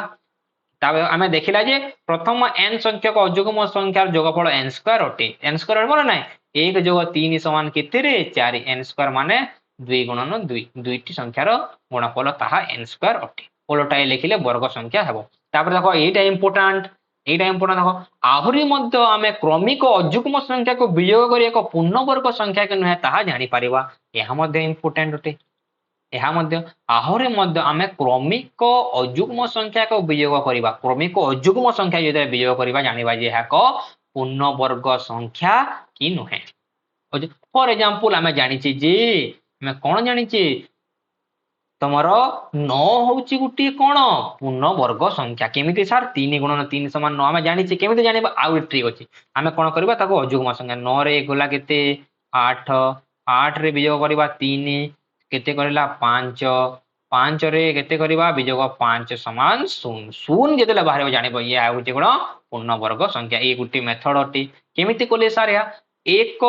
ताबे हमें देखिला जे प्रथम n संख्यक अजुग्म संख्यार जोगफल n स्क्वायर अटे n स्क्वायर माने नै 1 जोग 3 समान केते रे 4 n स्क्वायर माने 2 गुणन 2 दुईटी संख्यार गुणफल ताहा n स्क्वायर अटे ओलटाई लिखिले वर्ग संख्या हेबो तापर देखो एटा इंपोर्टेंट देखो आहुरी मध्य आमे क्रमिक अजुग्म संख्या को वियोग करी एक पूर्ण वर्ग संख्या के नहे ताहा जानि परिबा एहा मध्य इंपोर्टेंट अटे एहा मध्य आहुरी मध्य आमे क्रमिक अजुग्म संख्या को वियोग करिबा क्रमिक अजुग्म संख्या जदे वियोग करिबा जानिबा जे एहा को पूर्ण वर्ग संख्या कि नहे फॉर एग्जांपल आमे जानि छी जे मैं कोन जानि छी तमरो 9 होउची गुटी कोन पूर्ण वर्ग संख्या केमिति सर 3 गुणन 3 समान 9 हमें जानि छी केमिति जानिबा आउ ट्रिक अछि हमें कोन करबा ताको अजुग्म संख्या 9 रे गोला केते 8 8 रे वियोग करबा 3 केते करला 5 5 रे केते करबा विजोग 5 समान 0 0 जेतेले बाहर जानिबो ये आउची कोन पूर्ण वर्ग संख्या ए गुटी मेथड अटी केमिति कोले सार या 1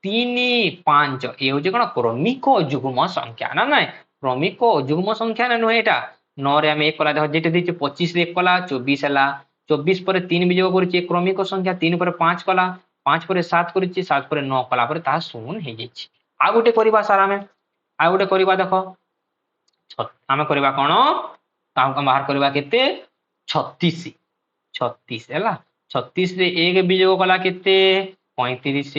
3 5 ए होची कोन क्रमिक जुग्म संख्या ना नाही क्रमिक जुग्म संख्या ना नुहे एटा 9 रे हम 1 कला देखो जेते दिछि 25 रे 1 कला 24 हला 24 पर 3 विजोग करछि क्रमिक संख्या 3 पर 5 कला 5 पर 7 करछि 7 पर 9 कला पर ता 0 हे जैछि आ गुटे करबा सार हमें आ गुटे करबा देखो आमे करबा कोन ताऊ बाहर करबा केते 36 36 हैला 36 रे 1 विजोग कला केते 35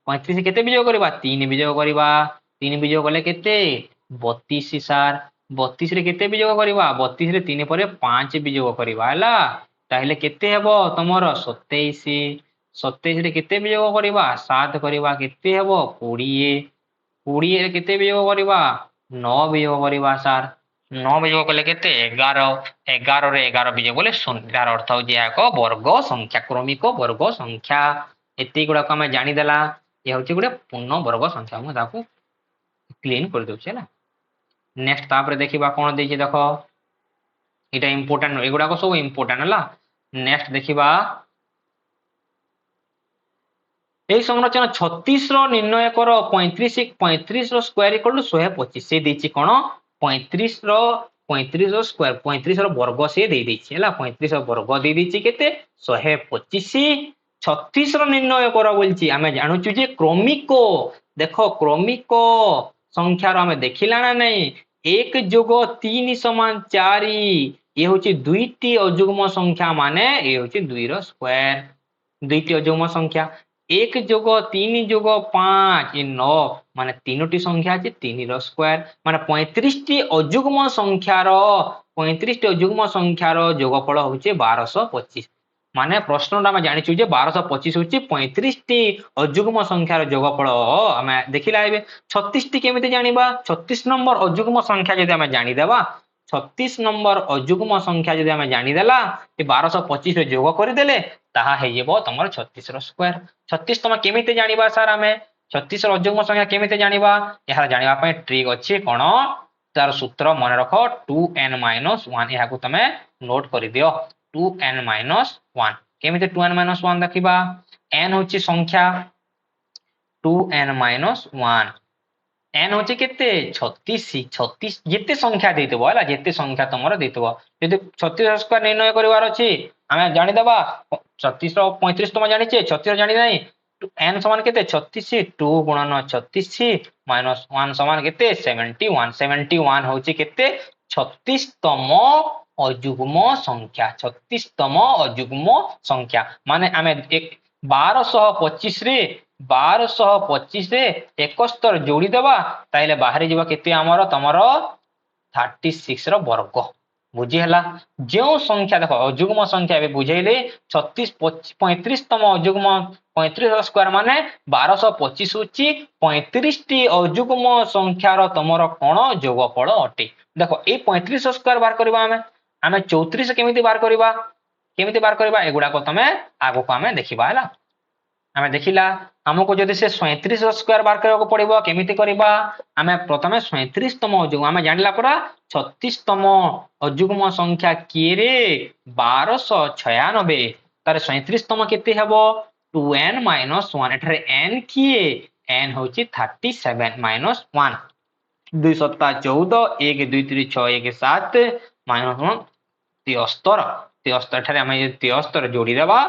35 केते विजोग करबा 3 विजोग करबा 3 विजोग कले केते 32 सार 32 रे केते विजोग करबा 32 रे 3 पर 5 विजोग करबा हैला ताहले केते हेबो तमरो 27 27 रे केते विजोग करबा 7 करबा केते हेबो 20 20 रे केते विजोग करबा 9 विजोग करबा सार 9 विजोग कले केते 11 11 रे 11 विजोग बोले 0 तार अर्थ हो जे एक वर्ग संख्या क्रमिक वर्ग संख्या एती गुडा को हम जानि देला ये होची गुडे पूर्ण वर्ग संख्या हम ताकू क्लीन कर दउ छला नेक्स्ट तापर देखिबा कोन देछि देखो एटा इंपोर्टेंट एगुडा को सब इंपोर्टेंट हला नेक्स्ट देखिबा ए संरचना 36 रो निर्णय करो 35 रो स्क्वायर इक्वल टू 125 से देछि कोन 35 रो स्क्वायर 35 रो वर्ग से दे देछि हला 35 रो वर्ग दे देछि केते 125 36 रो निर्णय करो बोलछि हमें जानू छु जे क्रमिक देखो क्रमिक संख्या रो हमें देखिला ना नहीं 1 जोग 3 समान 4 ये होछि दुईटी अजुग्म संख्या माने ये होछि 2 रो स्क्वायर दुईटी अजुग्म संख्या 1 जोग 3 जोग 5 ये 9 माने तीनोटी संख्या अछि 3 रो स्क्वायर माने 35 टी अजुग्म संख्या रो 35 टी अजुग्म संख्या रो जोगफल होछि 1225 माने प्रश्नटा हम जानि छु जे 1225 होछि 35 टी अजुग्म संख्या रो जोगफल हमें देखिला हेबे 36 टी केमिति जानिबा 36 नंबर अजुग्म संख्या जदि हम जानि देबा 36 नंबर अजुग्म संख्या जदि हम जानि देला ए 1225 रे जोग करि देले ताहा हे जेबो तमर 36 रो स्क्वायर 36 तम केमिति जानिबा सर हमें 36 रो अजुग्म संख्या केमिति जानिबा एहा जानिबा पय ट्रिक अछि कोन तार सूत्र मन रखो 2n - 1 एहा को तमे नोट करि दियो 2n - 1 केमिति 2n - 1 देखिबा n होछि संख्या 2n - 1 n होछि केते 36 36 जेते संख्या देतबो हला जेते संख्या तमरो देतबो यदि 36 स्क्वायर निर्णय करिवार अछि हमें जानि देबा 36 रो 35 तम जानि छे 36 जानि नै n समान केते 36 2 गुणन 36 माइनस 1 समान केते 71 71 होछि केते 36 तम अजुग्म संख्या 36 तम अजुग्म संख्या माने हमें 1225 रे 1225 रे 71 जोड़ी देबा ताइले बाहरी जीवा केते हमरो तमरो 36 रो वर्ग बुझी हला जो संख्या देखो अजुग्म संख्या बे बुझैले 36 35 तम अजुग्म 35 रो स्क्वायर माने 1225 होची 35 टी अजुग्म संख्या रो तमरो कोन जोगफल अटे देखो ए 35 रो स्क्वायर बार करबा हमें 34 केमिति बार करबा एगुडा को तमे आगो को हमें देखिबा हला हमें देखिला हमको जदि से 37 रो स्क्वायर बार करबा को पड़िबो केमिति करबा हमें प्रथमे 37 तम अजुग्म हमें जानिला परा 36 तम अजुग्म संख्या के रे 1296 तारे 37 तम केते हेबो 2n - 1 एठरे n किए n होची 37 - 1 2 7 14 1 2 3 6 1 7 -1 73 73 ठारे हमें 73 जोड़ी देबा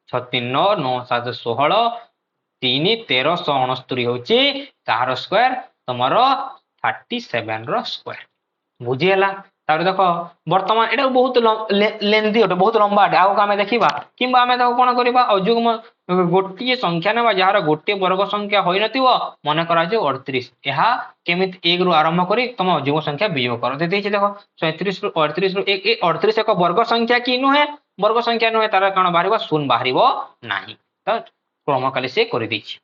36 9 9 7 16 3 1369 होची कार स्क्वायर तमरो 37 रो स्क्वायर बुझी हला तार देखो वर्तमान एटा बहुत लेंदी ओटे बहुत लंबा आउ का हमें देखिबा किबा हमें ताको कोन करबा अजुग्म गोटिए संख्या नेबा जहार गोटिए वर्ग संख्या होई नथिबो मन करा जे 38 एहा केमिति 1 रु आरंभ करी तम अजुग्म संख्या वियोग कर देते देखो 37 रु 38 रु 1 38 एक वर्ग संख्या की नुहे वर्ग संख्या नुहे तार कान बाहरिबा शून्य बाहरिबो नाही त क्रमकाली से करि दिछि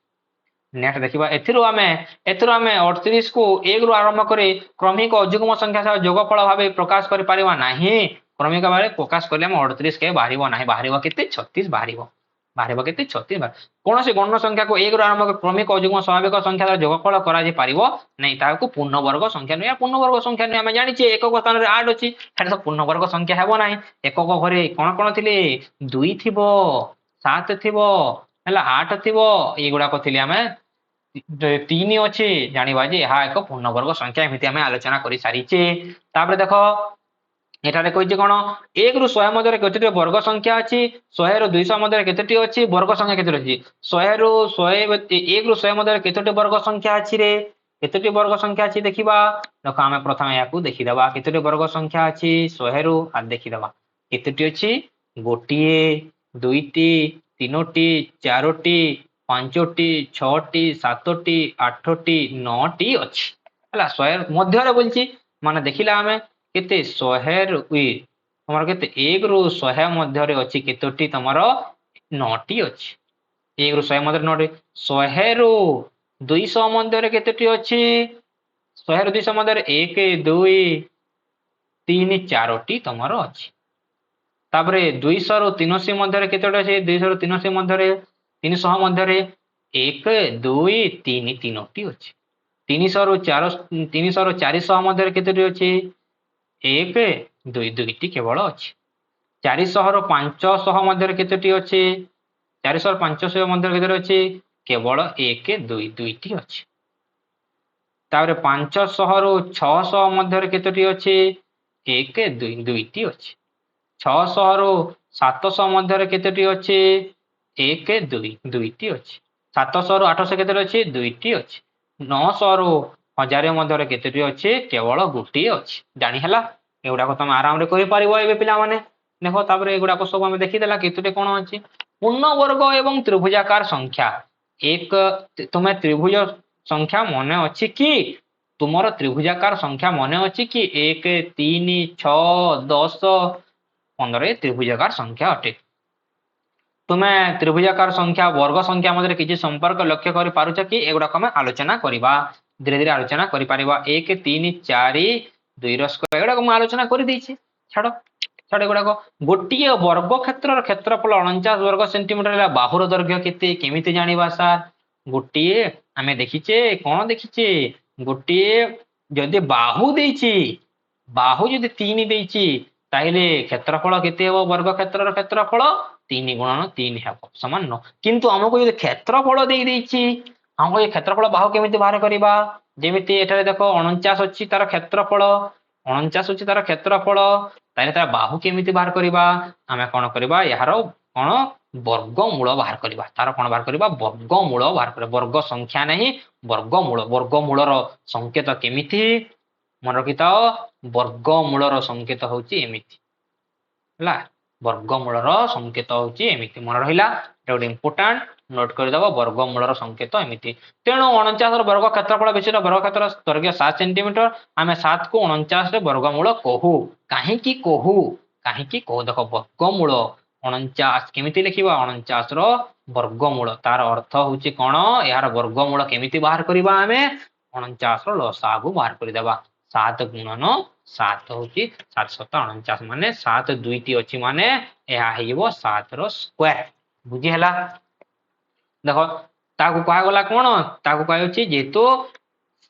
नेक्स्ट देखिबा एथिरु हमें 38 को 1 रु आरंभ करे क्रमिक अजुग्म संख्या सह जोगफल भाबे प्रकाश करि परिबा नाही क्रमिक भाबे प्रकाश करले हम 38 के बाहरिबो नाही बाहरिबो केते 36 बाहरिबो ବାହାରିବ କେତେ 36 ବାହାର। କୌଣସି ଗଣ୍ୟ ସଂଖ୍ୟାକୁ 1 ରୁ ଆରମ୍ଭ କରି କ୍ରମିକ ଅଯୁଗ୍ମ ସ୍ୱାଭାବିକ ସଂଖ୍ୟା ଦ୍ୱାରା ଯୋଗଫଳ କରାଯାଇ ପାରିବ ନାହିଁ, ତାହାକୁ ପୂର୍ଣ୍ଣବର୍ଗ ସଂଖ୍ୟା ନୁହେଁ। ପୂର୍ଣ୍ଣବର୍ଗ ସଂଖ୍ୟା ନୁହେଁ ଆମେ ଜାଣିଛେ ଏକକ ସ୍ଥାନରେ 8 ଅଛି, ସେଟା ତ ପୂର୍ଣ୍ଣବର୍ଗ ସଂଖ୍ୟା ହେବ ନାହିଁ। ଏକକ ଘରେ କଣ କଣ ଥିଲେ 2 ଥିବ, 7 ଥିବ, ହେଲା 8 ଥିବ, ଏଇଗୁଡାକ ଥିଲେ ଆମେ 3 ଅଛି, ଜାଣିବା ଯେ ଏହା ଏକ ପୂର୍ଣ୍ଣବର୍ଗ ସଂଖ୍ୟା। ଏମିତି ଆମେ ଆଲୋଚନା କରି ସାରିଛେ। ତାପରେ ଦେଖ ଏଠାରେ କହିଛି କଣ 1 ରୁ 100 ମଧ୍ୟରେ କେତୋଟି ବର୍ଗ ସଂଖ୍ୟା ଅଛି, 100 ରୁ 200 ମଧ୍ୟରେ କେତୋଟି ଅଛି, ବର୍ଗ ସଂଖ୍ୟା କେତୋଟି ଅଛି? 100 ରୁ 1 ରୁ 100 ମଧ୍ୟରେ କେତୋଟି ବର୍ଗ ସଂଖ୍ୟା ଅଛି ରେ? କେତୋଟି ବର୍ଗ ସଂଖ୍ୟା ଅଛି ଦେଖିବା। ଦେଖ ଆମେ ପ୍ରଥମେ ଏହାକୁ ଦେଖିଦେବା କେତୋଟି ବର୍ଗ ସଂଖ୍ୟା ଅଛି 100 ରୁ ଦେଖିଦେବା କେତୋଟି ଅଛି। ଗୋଟିଏ, ଦୁଇଟି, ତିନୋଟି, ଚାରୋଟି, ପାଞ୍ଚଟି, 6ଟି, 7ଟି, 8ଟି, 9ଟି ଅଛି, ହେଲା 100 ମଧ୍ୟରେ ବୋଲଛି ମାନେ ଦେଖିଲା ଆମେ କେତେ 100 ରୁ ତମର କେତେ 1 ରୁ 100 ମଧ୍ୟରେ ଅଛି କେତୋଟି ତମର 9ଟି ଅଛି। 1 ରୁ 100 ମଧ୍ୟରେ 9ଟି। 100 ରୁ 200 ମଧ୍ୟରେ କେତୋଟି ଅଛି? 100 ରୁ 200 ମଧ୍ୟରେ 1 2 3 4ଟି ତମର ଅଛି। ତାପରେ 200 ରୁ 300 ମଧ୍ୟରେ କେତୋଟି ଅଛି? 200 ରୁ 300 ମଧ୍ୟରେ 300 ମଧ୍ୟରେ 1 2 3 3ଟି ଅଛି। 300 ରୁ 400 ମଧ୍ୟରେ କେତୋଟି ଅଛି? 1 2 2ଟି କେବଳ ଅଛି। 400 ରୁ 500 ମଧ୍ୟରେ କେତୋଟି ଅଛି? 400 ରୁ 500 ମଧ୍ୟରେ କେତୋଟି ଅଛି? କେବଳ 1 2 2ଟି ଅଛି। ତାପରେ 500 ରୁ 600 ମଧ୍ୟରେ କେତୋଟି ଅଛି? 1 2 2ଟି ଅଛି। 600 ରୁ 700 ମଧ୍ୟରେ କେତୋଟି ଅଛି? 1 2 2ଟି ଅଛି। 700 ରୁ 800 କେତୋଟି ଅଛି? 2ଟି ଅଛି। 900 ରୁ 1000 ମଧ୍ୟରେ କେତୋଟି ଅଛି? କେବଳ ଗୋଟିଏ ଅଛି। ଜାଣି ହେଲା? ଏଗୁଡାକ ତମେ ଆରାମରେ କରିପାରିବ ଏବେ ପିଲାମାନେ। ଦେଖ ତାପରେ ଏଗୁଡାକ ସବୁ ଆମେ ଦେଖିଦେଲା କେତୋଟି କଣ ଅଛି। ପୂର୍ଣ୍ଣବର୍ଗ ଏବଂ ତ୍ରିଭୁଜାକାର ସଂଖ୍ୟା। ତୁମେ ତ୍ରିଭୁଜ ସଂଖ୍ୟା ମନେ ଅଛି କି? ତୁମର ତ୍ରିଭୁଜାକାର ସଂଖ୍ୟା ମନେ ଅଛି କି? 1 3 6 10 15 ତ୍ରିଭୁଜାକାର ସଂଖ୍ୟା ଅଟେ। ତୁମେ ତ୍ରିଭୁଜାକାର ସଂଖ୍ୟା ବର୍ଗ ସଂଖ୍ୟା ମଧ୍ୟରେ କିଛି ସମ୍ପର୍କ ଲକ୍ଷ୍ୟ କରିପାରୁଛ କି? ଏଗୁଡାକ ଆମେ ଆଲୋଚନା କରିବା, ଧୀରେ ଧୀରେ ଆଲୋଚନା କରିପାରିବା। 1 3 4 2 ର ସ୍କୋୟାର ଏଗୁଡାକ ମୁଁ ଆଲୋଚନା କରିଦେଇଛି। ଛାଡ ଛାଡ ଏଗୁଡାକ। ଗୋଟିଏ ବର୍ଗ କ୍ଷେତ୍ରର କ୍ଷେତ୍ରଫଳ 49 ବର୍ଗ ସେଣ୍ଟିମିଟର ହେଲା। ବାହୁର ଦୈର୍ଘ୍ୟ କେତେ କେମିତି ଜାଣିବା ସାର୍? ଗୋଟିଏ ଆମେ ଦେଖିଛେ କଣ ଦେଖିଛେ? ଗୋଟିଏ ଯଦି ବାହୁ ଦେଇଛି, ବାହୁ ଯଦି 3 ଦେଇଛି ତାହେଲେ କ୍ଷେତ୍ରଫଳ କେତେ ହେବ? ବର୍ଗ କ୍ଷେତ୍ରର କ୍ଷେତ୍ରଫଳ 3 ଗୁଣନ 3 ହେବ ସମାନ 9। କିନ୍ତୁ ଆମକୁ ଯଦି କ୍ଷେତ୍ରଫଳ ଦେଇଛି, ଆମକୁ ଏ କ୍ଷେତ୍ରଫଳ ବାହୁ କେମିତି ବାହାର କରିବା? ଯେମିତି ଏଠାରେ ଦେଖ 49 ଅଛି ତାର କ୍ଷେତ୍ରଫଳ, 49 ଅଛି ତାର କ୍ଷେତ୍ରଫଳ, ତାହେଲେ ତାର ବାହୁ କେମିତି ବାହାର କରିବା? ଆମେ କଣ କରିବା? ଏହାର କଣ ବର୍ଗମୂଳ ବାହାର କରିବା। ତାର କଣ ବାହାର କରିବା? ବର୍ଗମୂଳ ବାହାର କରିବା। ବର୍ଗ ସଂଖ୍ୟା ନାହିଁ, ବର୍ଗମୂଳ। ବର୍ଗମୂଳର ସଂକେତ କେମିତି ମନେ ରଖିଥାଅ? ବର୍ଗମୂଳର ସଂକେତ ହଉଛି ଏମିତି, ହେଲା। ବର୍ଗମୂଳର ସଂକେତ ହଉଛି ଏମିତି, ମନେ ରହିଲା? ଏଟା ଗୋଟେ ଇମ୍ପୋର୍ଟାଣ୍ଟ, ନୋଟ କରିଦବ। ବର୍ଗମୂଳର ସଂକେତ ଏମିତି। ତେଣୁ 49 ବର୍ଗ କ୍ଷେତ୍ରଫଳ ବିଶିଷ୍ଟ ବର୍ଗ କ୍ଷେତ୍ର ଦୈର୍ଘ୍ୟ 7 ସେଣ୍ଟିମିଟର। ଆମେ 7 କୁ 49 ରେ ବର୍ଗମୂଳ କହୁ। କାହିଁକି କହୁ? କାହିଁକି କହୁ? ଦେଖ ବର୍ଗମୂଳ 49 କେମିତି ଲେଖିବା? 49 ର ବର୍ଗମୂଳ, ତାର ଅର୍ଥ ହଉଛି କଣ? ଏହାର ବର୍ଗମୂଳ କେମିତି ବାହାର କରିବା? ଆମେ 49 ର ଲସାଗୁ ବାହାର କରିଦେବା। 7 ଗୁଣନ 7 ହଉଛି 7 7 49 ମାନେ 7 2ଟି ଅଛି ମାନେ ଏହା ହେଇଯିବ 7 ର ସ୍କୋୟାର। ବୁଝି ହେଲା? ଦେଖ ତାକୁ କୁହାଗଲା କଣ? ତାକୁ କୁହାଯାଉଛି ଯେହେତୁ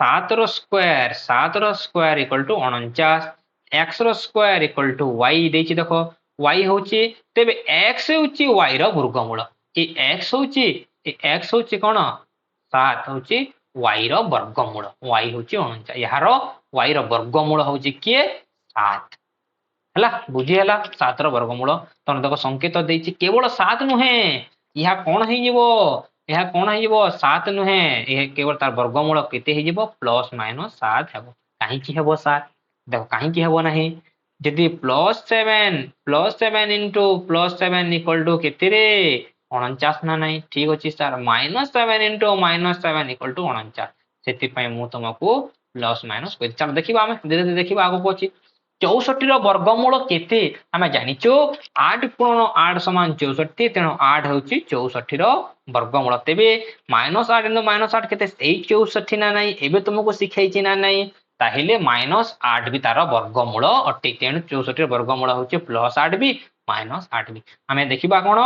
7 ର ସ୍କୋୟାର ଇକ୍ୱାଲ ଟୁ 49, x ର ସ୍କୋୟାର ଇକ୍ୱାଲ ଟୁ y ଦେଇଛି। ଦେଖ y ହଉଛି, ତେବେ x ହଉଛି y ର ବର୍ଗମୂଳ। ଏ x ହଉଛି କଣ? 7 ହଉଛି y ର ବର୍ଗମୂଳ। y ହଉଛି 49, ଏହାର y ର ବର୍ଗମୂଳ ହଉଛି କିଏ? 7, ହେଲା। ବୁଝି ହେଲା? 7 ର ବର୍ଗମୂଳ। ତମେ ଦେଖ ସଂକେତ ଦେଇଛି, କେବଳ 7 ନୁହେଁ, ଏହା କଣ ହେଇଯିବ? ଏହା କଣ ହେଇଯିବ? 7 ନୁହେଁ, ଏହା କେବଳ ତାର ବର୍ଗମୂଳ କେତେ ହେଇଯିବ? ପ୍ଲସ ମାଇନସ 7 ହେବ। କାହିଁକି ହେବ ସାର୍? ଦେଖ କାହିଁକି ହେବ ନାହିଁ? ଯଦି +7 ଇଣ୍ଟୁ +7 ଇକ୍ୱାଲ ଟୁ କେତେରେ? 49 ନା ନାହିଁ? ଠିକ ଅଛି ସାର୍। -7 ଇଣ୍ଟୁ -7 ଇକ୍ୱାଲ ଟୁ 49, ସେଥିପାଇଁ ମୁଁ ତମକୁ ପ୍ଲସ ମାଇନସ କହିଲି। ଚାଲ ଦେଖିବା, ଆମେ ଧୀରେ ଧୀରେ ଦେଖିବା ଆଗକୁ ଅଛି। 64 ର ବର୍ଗମୂଳ କେତେ? ଆମେ ଜାଣିଛୁ 8 ଗୁଣନ 8 ସମାନ 64, ତେଣୁ 8 ହେଉଛି 64 ର ବର୍ଗମୂଳ। ତେବେ -8 ଇଣ୍ଟୁ -8 କେତେ? ସେଇ 64 ନା ନାହିଁ? ଏବେ ତୁମକୁ ଶିଖେଇଛି ନା ନାହିଁ? ତାହେଲେ -8 ବି ତାର ବର୍ଗମୂଳ ଅଟେ। ତେଣୁ 64 ର ବର୍ଗମୂଳ ହଉଛି +8 ବି -8 ବି। ଆମେ ଦେଖିବା କଣ?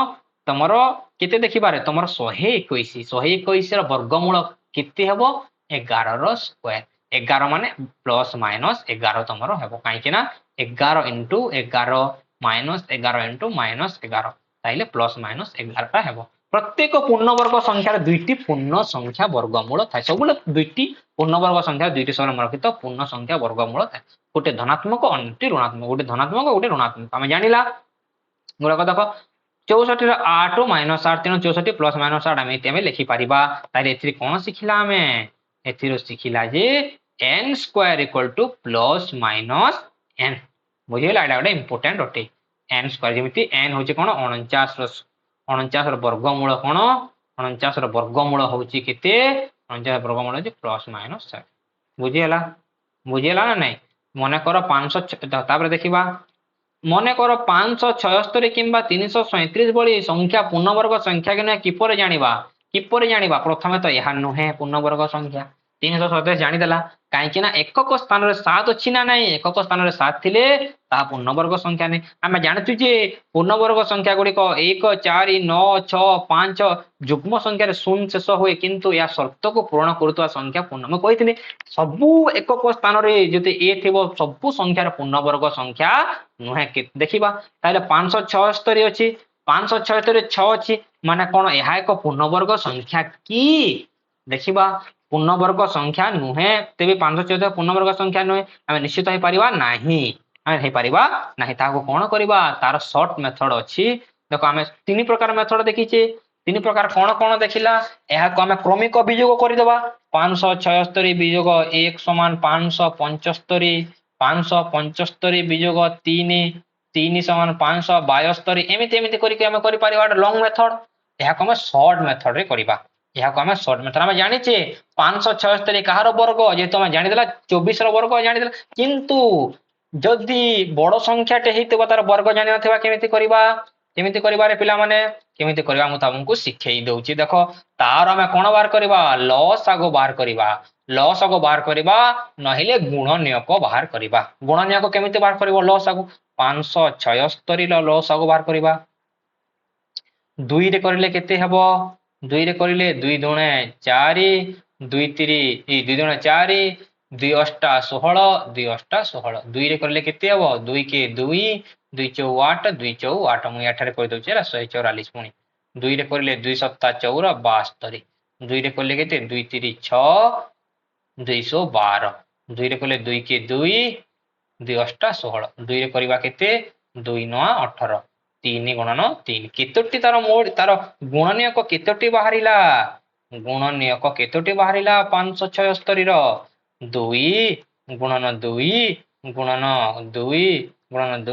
ତମର କେତେ ଦେଖିବାରେ ତମର 121 ର ବର୍ଗମୂଳ କେତେ ହେବ 11 ର ସ୍କ୍ୱାର 11 ମାନେ ପ୍ଲସ ମାଇନସ 11 ତମର ହେବ କାହିଁକି ନା 11 ଇଣ୍ଟୁ 11 ମାଇନସ 11 ଇଣ୍ଟୁ ମାଇନସ 11 ତାହେଲେ ପ୍ଲସ ମାଇନସ 11 ଟା ହେବ। ପ୍ରତ୍ୟେକ ପୂର୍ଣ୍ଣବର୍ଗ ସଂଖ୍ୟାର ଦୁଇଟି ପୂର୍ଣ୍ଣ ସଂଖ୍ୟା ବର୍ଗମୂଳ ଥାଏ ସବୁବେଳେ ଦୁଇଟି ପୂର୍ଣ୍ଣବର୍ଗ ସଂଖ୍ୟା ଦୁଇଟି ସହ ରଖିତ ପୂର୍ଣ୍ଣ ସଂଖ୍ୟା ବର୍ଗମୂଳ ଥାଏ ଗୋଟେ ଧନାତ୍ମକ ଅନ୍ୟଟି ଋଣାତ୍ମକ ଗୋଟେ ଧନାତ୍ମକ ଗୋଟେ ଋଣାତ୍ମକ ଆମେ ଜାଣିଲା ଗୁଡ଼ାକ ଦେଖ 64 ର 8 ମାଇନସ 8 ତେଣୁ 64 ପ୍ଲସ ମାଇନସ 8 ଆମେ ଲେଖିପାରିବା ତାହେଲେ ଏଥିରେ କଣ ଶିଖିଲା ଆମେ ଏଥିରୁ ଶିଖିଲା ଯେ n square equal to plus minus n ବୁଝିଗଲା ଏଇଟା ଗୋଟେ ଇମ୍ପୋର୍ଟାଣ୍ଟ ଅଟେ n ସ୍କ୍ୱାର ଯେମିତି n ହଉଛି କଣ 49 ର ବର୍ଗମୂଳ କଣ 49 ର ବର୍ଗମୂଳ ହଉଛି କେତେ 49 ବର୍ଗମୂଳ ହଉଛି ପ୍ଲସ ମାଇନସ 7 ବୁଝିହେଲା ନା ନାଇଁ ମନେକର 500 ତାପରେ ଦେଖିବା ମନେକର 576 କିମ୍ବା 337 ଭଳି ସଂଖ୍ୟା ପୂର୍ଣ୍ଣବର୍ଗ ସଂଖ୍ୟା କି ନୁହେଁ କିପରି ଜାଣିବା ପ୍ରଥମେ ତ ଏହା ନୁହେଁ ପୂର୍ଣ୍ଣବର୍ଗ ସଂଖ୍ୟା 337 ଜାଣିଦେଲା କାହିଁକି ନା ଏକକ ସ୍ଥାନରେ 7 ଅଛି ନା ନାହିଁ ଏକକ ସ୍ଥାନରେ 7 ଥିଲେ ତାହା ପୂର୍ଣ୍ଣବର୍ଗ ସଂଖ୍ୟା ନାହିଁ ଆମେ ଜାଣିଛୁ ଯେ ପୂର୍ଣ୍ଣବର୍ଗ ସଂଖ୍ୟା ଗୁଡିକ 1 4 9 6 5 ଯୁଗ୍ମ ସଂଖ୍ୟାରେ 0 ଶେଷ ହୁଏ କିନ୍ତୁ ଏହା ସର୍ତ୍ତକୁ ପୂରଣ କରୁଥିବା ସଂଖ୍ୟା ପୂର୍ଣ୍ଣ ମୁଁ କହିଥିଲି ସବୁ ଏକକ ସ୍ଥାନରେ ଯଦି ଏ ଥିବ ସବୁ ସଂଖ୍ୟାର ପୂର୍ଣ୍ଣବର୍ଗ ସଂଖ୍ୟା ନୁହେଁ ଦେଖିବା ତାହେଲେ 576 ଅଛି 576 6 ଅଛି ମାନେ କଣ ଏହା ଏକ ପୂର୍ଣ୍ଣବର୍ଗ ସଂଖ୍ୟା କି ଦେଖିବା ପୂର୍ଣ୍ଣବର୍ଗ ସଂଖ୍ୟା ନୁହେଁ ତେବେ 576 ପୂର୍ଣ୍ଣବର୍ଗ ସଂଖ୍ୟା ନୁହେଁ ଆମେ ନିଶ୍ଚିତ ହେଇପାରିବା ନାହିଁ ତାହାକୁ କଣ କରିବା ତାର ସର୍ଟ ମେଥଡ ଅଛି ଦେଖ ଆମେ ତିନି ପ୍ରକାର ମେଥଡ ଦେଖିଛେ ତିନି ପ୍ରକାର କଣ ଦେଖିଲା ଏହାକୁ ଆମେ କ୍ରମିକ ବିଯୋଗ କରିଦେବା 576 ବିଯୋଗ 1 ସମାନ 575 575 ବିଯୋଗ 3 ସମାନ 572 ଏମିତି କରିକି ଆମେ କରିପାରିବା ଗୋଟେ ଲଙ୍ଗ ମେଥଡ ଏହାକୁ ଆମେ ସର୍ଟ ମେଥଡ ରେ କରିବା ଆମେ ଜାଣିଛେ 576 କାହାର ବର୍ଗ ଯେହେତୁ ଆମେ ଜାଣିଦେଲା 24 ର ବର୍ଗ ଜାଣିଦେଲା କିନ୍ତୁ ଯଦି ବଡ ସଂଖ୍ୟାଟେ ହେଇଥିବ ତାର ବର୍ଗ ଜାଣିନଥିବା କେମିତି କରିବାରେ ପିଲାମାନେ କେମିତି କରିବା ମୁଁ ତମକୁ ଶିଖେଇ ଦଉଛି ଦେଖ ତାର ଆମେ କଣ ବାହାର କରିବା ଲସାଗୁ ବାହାର କରିବା ନହେଲେ ଗୁଣନୀୟକ ବାହାର କରିବା ଗୁଣନୀୟକ କେମିତି ବାହାର କରିବ ଲସାଗୁ 576 ର ଲସାଗୁ ବାହାର କରିବା 2 ରେ କରିଲେ କେତେ ହେବ 2 ରେ କରିଲେ 2 ଦୁଣେ 4 2 ଦୁଣେ 4 2 ଅଷ୍ଟା 16 2 ଅଷ୍ଟା 16 2 ରେ କରିଲେ କେତେ ହେବ 2 କେ 2 2 ଚଉ 8 2 ଚଉ 8 ମୁଁ ଏଠାରେ କହିଦଉଛି ହେଲା 144 ପୁଣି 2 ରେ କରିଲେ 2 ସପ୍ତା 4 72 2 ରେ କରିଲେ କେତେ 2 3 6 212 2 ରେ କଲେ 2 କେ 2 2 ଅଷ୍ଟା 16 2 ରେ କରିବା କେତେ 2 9 18 3 ଗୁଣନ 3 କେତୋଟି ତାର ଗୁଣନୀୟକ କେତୋଟି ବାହାରିଲା 576 ର 2 ଗୁଣନ 2 ଗୁଣନ 2 ଗୁଣନ 2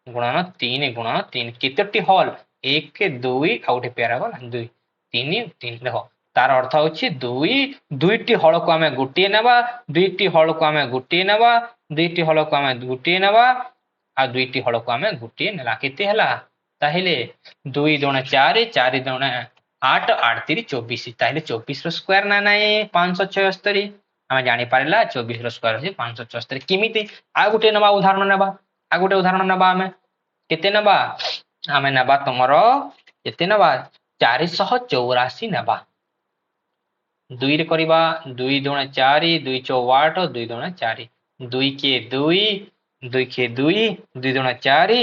ଗୁଣନ 2 ଗୁଣନ 3 କେତୋଟି ହଲ 1 2 ଆଉ ଗୋଟେ ପେୟାର ଗଲା 2 3 ଦେଖ ତାର ଅର୍ଥ ହେଉଛି ଦୁଇଟି ହଳକୁ ଆମେ ଗୋଟିଏ ନେବା ଦୁଇଟି ହଳକୁ ଆମେ ଗୋଟିଏ ନେବା ଦୁଇଟି ହଳକୁ ଆମେ ଗୋଟିଏ ନେବା ଆଉ ଦୁଇଟି ହଳକୁ ଆମେ ଗୋଟିଏ ନେଲା କେତେ ହେଲା ତାହେଲେ 2 ଦୁଣେ 4 4 ଦୁଣେ 8 8 3 24 ତାହେଲେ 24 ର ସ୍କ୍ୱାର ନା ନାହିଁ 576 ଆମେ ଜାଣିପାରିଲା 24 ର ସ୍କ୍ୱାର ହେଉଛି 576 କେମିତି ଆଉ ଗୋଟେ ଉଦାହରଣ ନେବା ଆମେ କେତେ ନେବା ଆମେ ନେବା ତମର କେତେ ନେବା 484 ନେବା 2 ରେ କରିବା 2 ଦୁଣେ 4 2 ଚଉ 8 2 ଦୁଣେ 4 2 କେ 2 2 କେ 2 2 ଦୁଣେ 4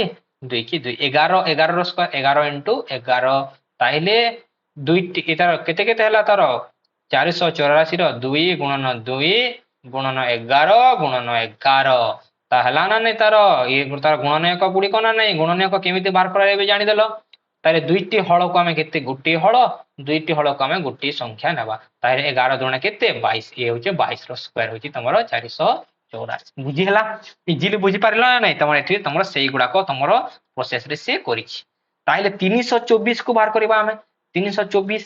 2 କେ 2 11 ର ସ୍କ୍ୱାର 11 ଇଣ୍ଟୁ 11 ତାହେଲେ ଦୁଇଟି କେତେ ହେଲା ତାର 484 ର 2 ଗୁଣନ 2 ଗୁଣନ 11 ଗୁଣନ 11 ତା ହେଲା ନା ନାଇଁ ତାର ଗୁଣନୀୟକ ଗୁଡିକ ନା ନାଇଁ ଗୁଣନୀୟକ କେମିତି ବାହାର କରାଯାଏ ଜାଣିଦେଲ ତାହେଲେ ଦୁଇଟି ହଳକୁ ଆମେ କେତେ ଗୋଟିଏ ହଳ ଦୁଇଟି ହଳକୁ ଆମେ ଗୋଟିଏ ସଂଖ୍ୟା ନେବା ତାହେଲେ 11 ଦୁଣେ କେତେ 22 ଇଏ ହଉଛି 22 ର ସ୍କ୍ୱାର ହଉଛି ତମର 484 ବୁଝିହେଲା ଇଜିଲି ବୁଝିପାରିଲ ନା ନାଇଁ ତମର ଏଠି ତମର ସେଇଗୁଡାକ ତମର ପ୍ରୋସେସ ରେ ସେ କରିଛି ତାହେଲେ 324 କୁ ବାହାର କରିବା ଆମେ 324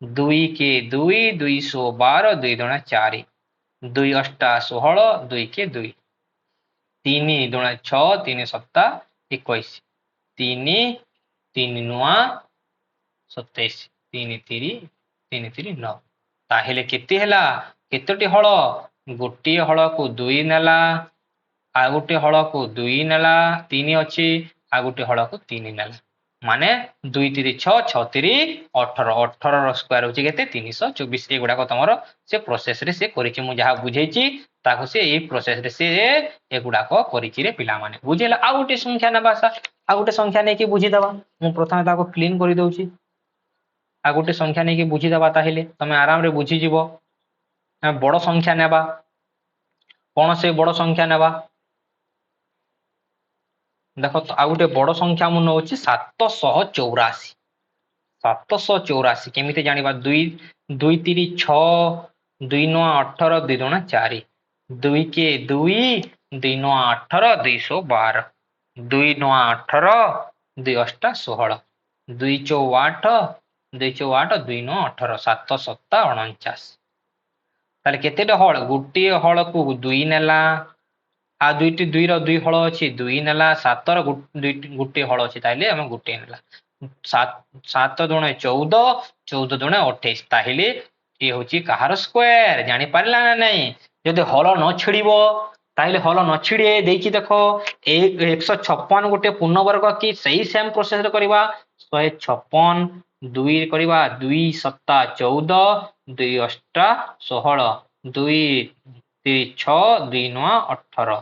2 କେ 2 212 2 ଦୁଣେ 4 2 ଅଷ୍ଟା 16 2 କେ 2 3 ଦୁଣେ 6 3 ସପ୍ତା 21 3 3 ନୂଆ 27 3 3 9 ତାହେଲେ କେତେ ହେଲା କେତୋଟି ହଳ ଗୋଟିଏ ହଳକୁ 2 ନେଲା ଆଉ ଗୋଟେ ହଳକୁ 2 ନେଲା 3 ଅଛି आ गोटे हल को 3 नेला माने 2 3 6 6 3 18 18 रो स्क्वायर होची केते 324 ए गुडा को तमरो से प्रोसेस रे से करिछि मु जहा बुझेछि ताको से ए प्रोसेस रे से ए गुडा को करिछि रे पिला माने बुझेला आ गोटे संख्या नबा सा आ गोटे संख्या नै कि बुझी दबा मु प्रथमे ताको क्लीन करि दउछि आ गोटे संख्या नै कि बुझी दबा ताहिले तमे आराम रे बुझी जिवो बड़ संख्या नेबा कोन से बड़ संख्या नेबा देखो तो आ गोटे बड़ संख्या मु नउछि 784 784 केमिते जानिबा 2 2 3 6 2 9 18 2 2 4 2 के 2 2 9 18 212 2 9 18 2 8 16 2 4 8 2 4 8 2 9 18 7 7 49 ताले केतेटा हळ गुटी हळ को 2 नेला आ दुईटी 2 रो 2 हळ अछि 2 नेला 7 रो गुटी हळ अछि ताइले हम गुटी नेला 7 7 दुणे 14 14 दुणे 28 ताहिले ए होची कहार स्क्वायर जानि पारला ना नै जदि हल न छिड़िबो ताहिले हल न छिड़े देछि देखो 156 गोटे पूर्णवर्ग की सही सेम प्रोसेस रे करबा 156 2 करबा 2 7 14 2 8 16 2 3 6 2 9 18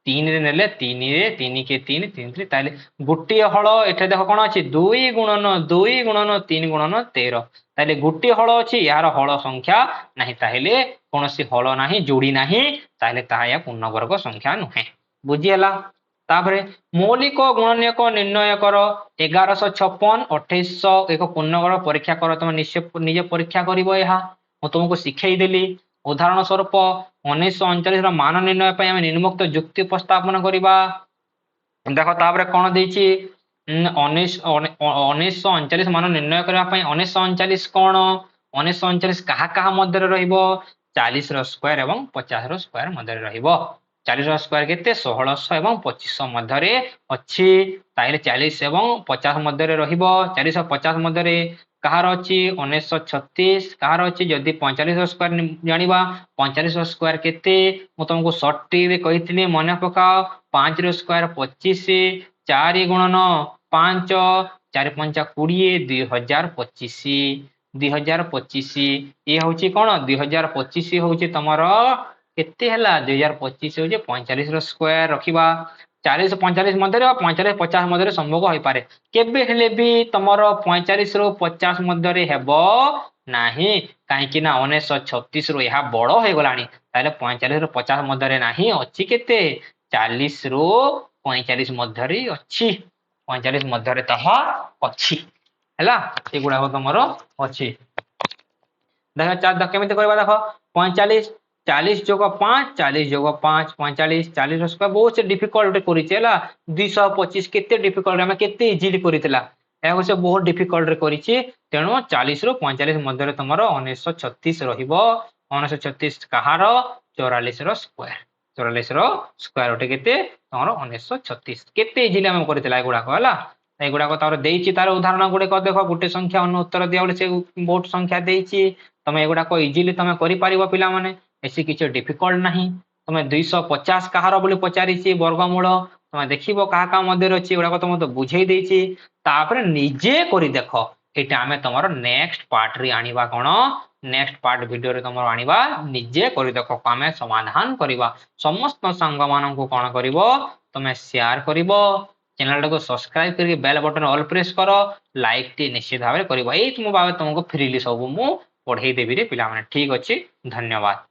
3 रे नेले 3 रे 3 के 3 3 3 ताले गुटी हळ एठे देखो कोन अछि 2 गुणन 3 गुणन 13 ताले गुटी हळ अछि यार हळ संख्या नाही ताहिले कोनसी हळ नाही जोडी नाही ताहिले ताया पूर्णवर्ग संख्या नुहे बुझियला तापरे मौलिक गुणनीयक निर्णय करो 1156 2800 एक पूर्णवर्ग परीक्षा करो तुम निजे परीक्षा करिवो यहा मु तुमको सिखै देली उदाहरण स्वरूप 1939 रो मान निर्णय पय हम निम्नोक्त युक्ति उपस्थापन करिबा देखो तापरे कोन देछि 1939 मान निर्णय करबा पय 1939 कोन 1939 कहा कहा मध्य रे रहइबो 40 रो स्क्वायर एवं 50 रो स्क्वायर मध्य रे रहइबो 40 रो स्क्वायर केते 1600 एवं 2500 मध्य रे अछि ताइले 40 एवं 50 मध्य रे रहइबो 40 और 50 मध्य रे कहार अछि 1936 कहार अछि जदी 45 रो स्क्वायर जानिबा 45 रो स्क्वायर केते मु तुमको शॉर्ट ट्रिक रे कहितली मन पकाओ 5 रो स्क्वायर 25 4 गुणन 5 4 5 20 2025 2025 ये होची कोन 2025 होची तमरो केते हला 2025 होची 45 रो स्क्वायर रखिबा 40 45 मध्य रे 45 50 मध्य रे संभव होई पारे केबे हेले भी तमरो 45 रो 50 मध्य रे हेबो नाही काहे कि ना 1936 रो यहा बड़ो हे गलानी ताले 45 रो 50 मध्य रे नाही अछि केते 40 रो 45 मध्य रे अछि 45 मध्य रे तहा अछि हला ए गुडा को तमरो अछि देखा चार केमिते करबा देखो 45 40 जोग 5 40 जोग 5 45 40 रो स्क्वायर बहुत से डिफिकल्ट करि चला 225 केते डिफिकल्ट हम केते इजीली करितला एगो से बहुत डिफिकल्ट रे करिछि तेनो 40 रो 45 मध्य रे तमरो 1936 रहिबो 1936 कहार 44 रो स्क्वायर ओटे केते तमरो 1936 केते इजीली हम करितला एगुडा को हला एगुडा को तार देइछि तार उदाहरण गुडे को देखो गुटे संख्या अनु उत्तर दिया से बहुत संख्या देइछि तमे एगुडा को इजीली तमे करि पारिबो पिला माने ऐसी किछ डिफिकल्ट नाही तमे 250 कहार बोली पचारिछि वर्गमूल तमे देखिबो काहा का मध्य रे अछि एगुडा को तमे तो बुझेई देइछि तापर निजे करि देखो एटा हमें तमरो नेक्स्ट पार्ट रे आनिबा कोन नेक्स्ट पार्ट वीडियो रे तमरो आनिबा निजे करि देखो हमें समाधान करिबा समस्त संग मानन को कोन करिवो तमे शेयर करिवो चैनल को सब्सक्राइब करके बेल बटन ऑल प्रेस करो लाइक टी निश्चित भाव करिवो एई तुम बाबा तुमको फ्रीली सब मु पढाई देबी रे पिला माने ठीक अछि धन्यवाद।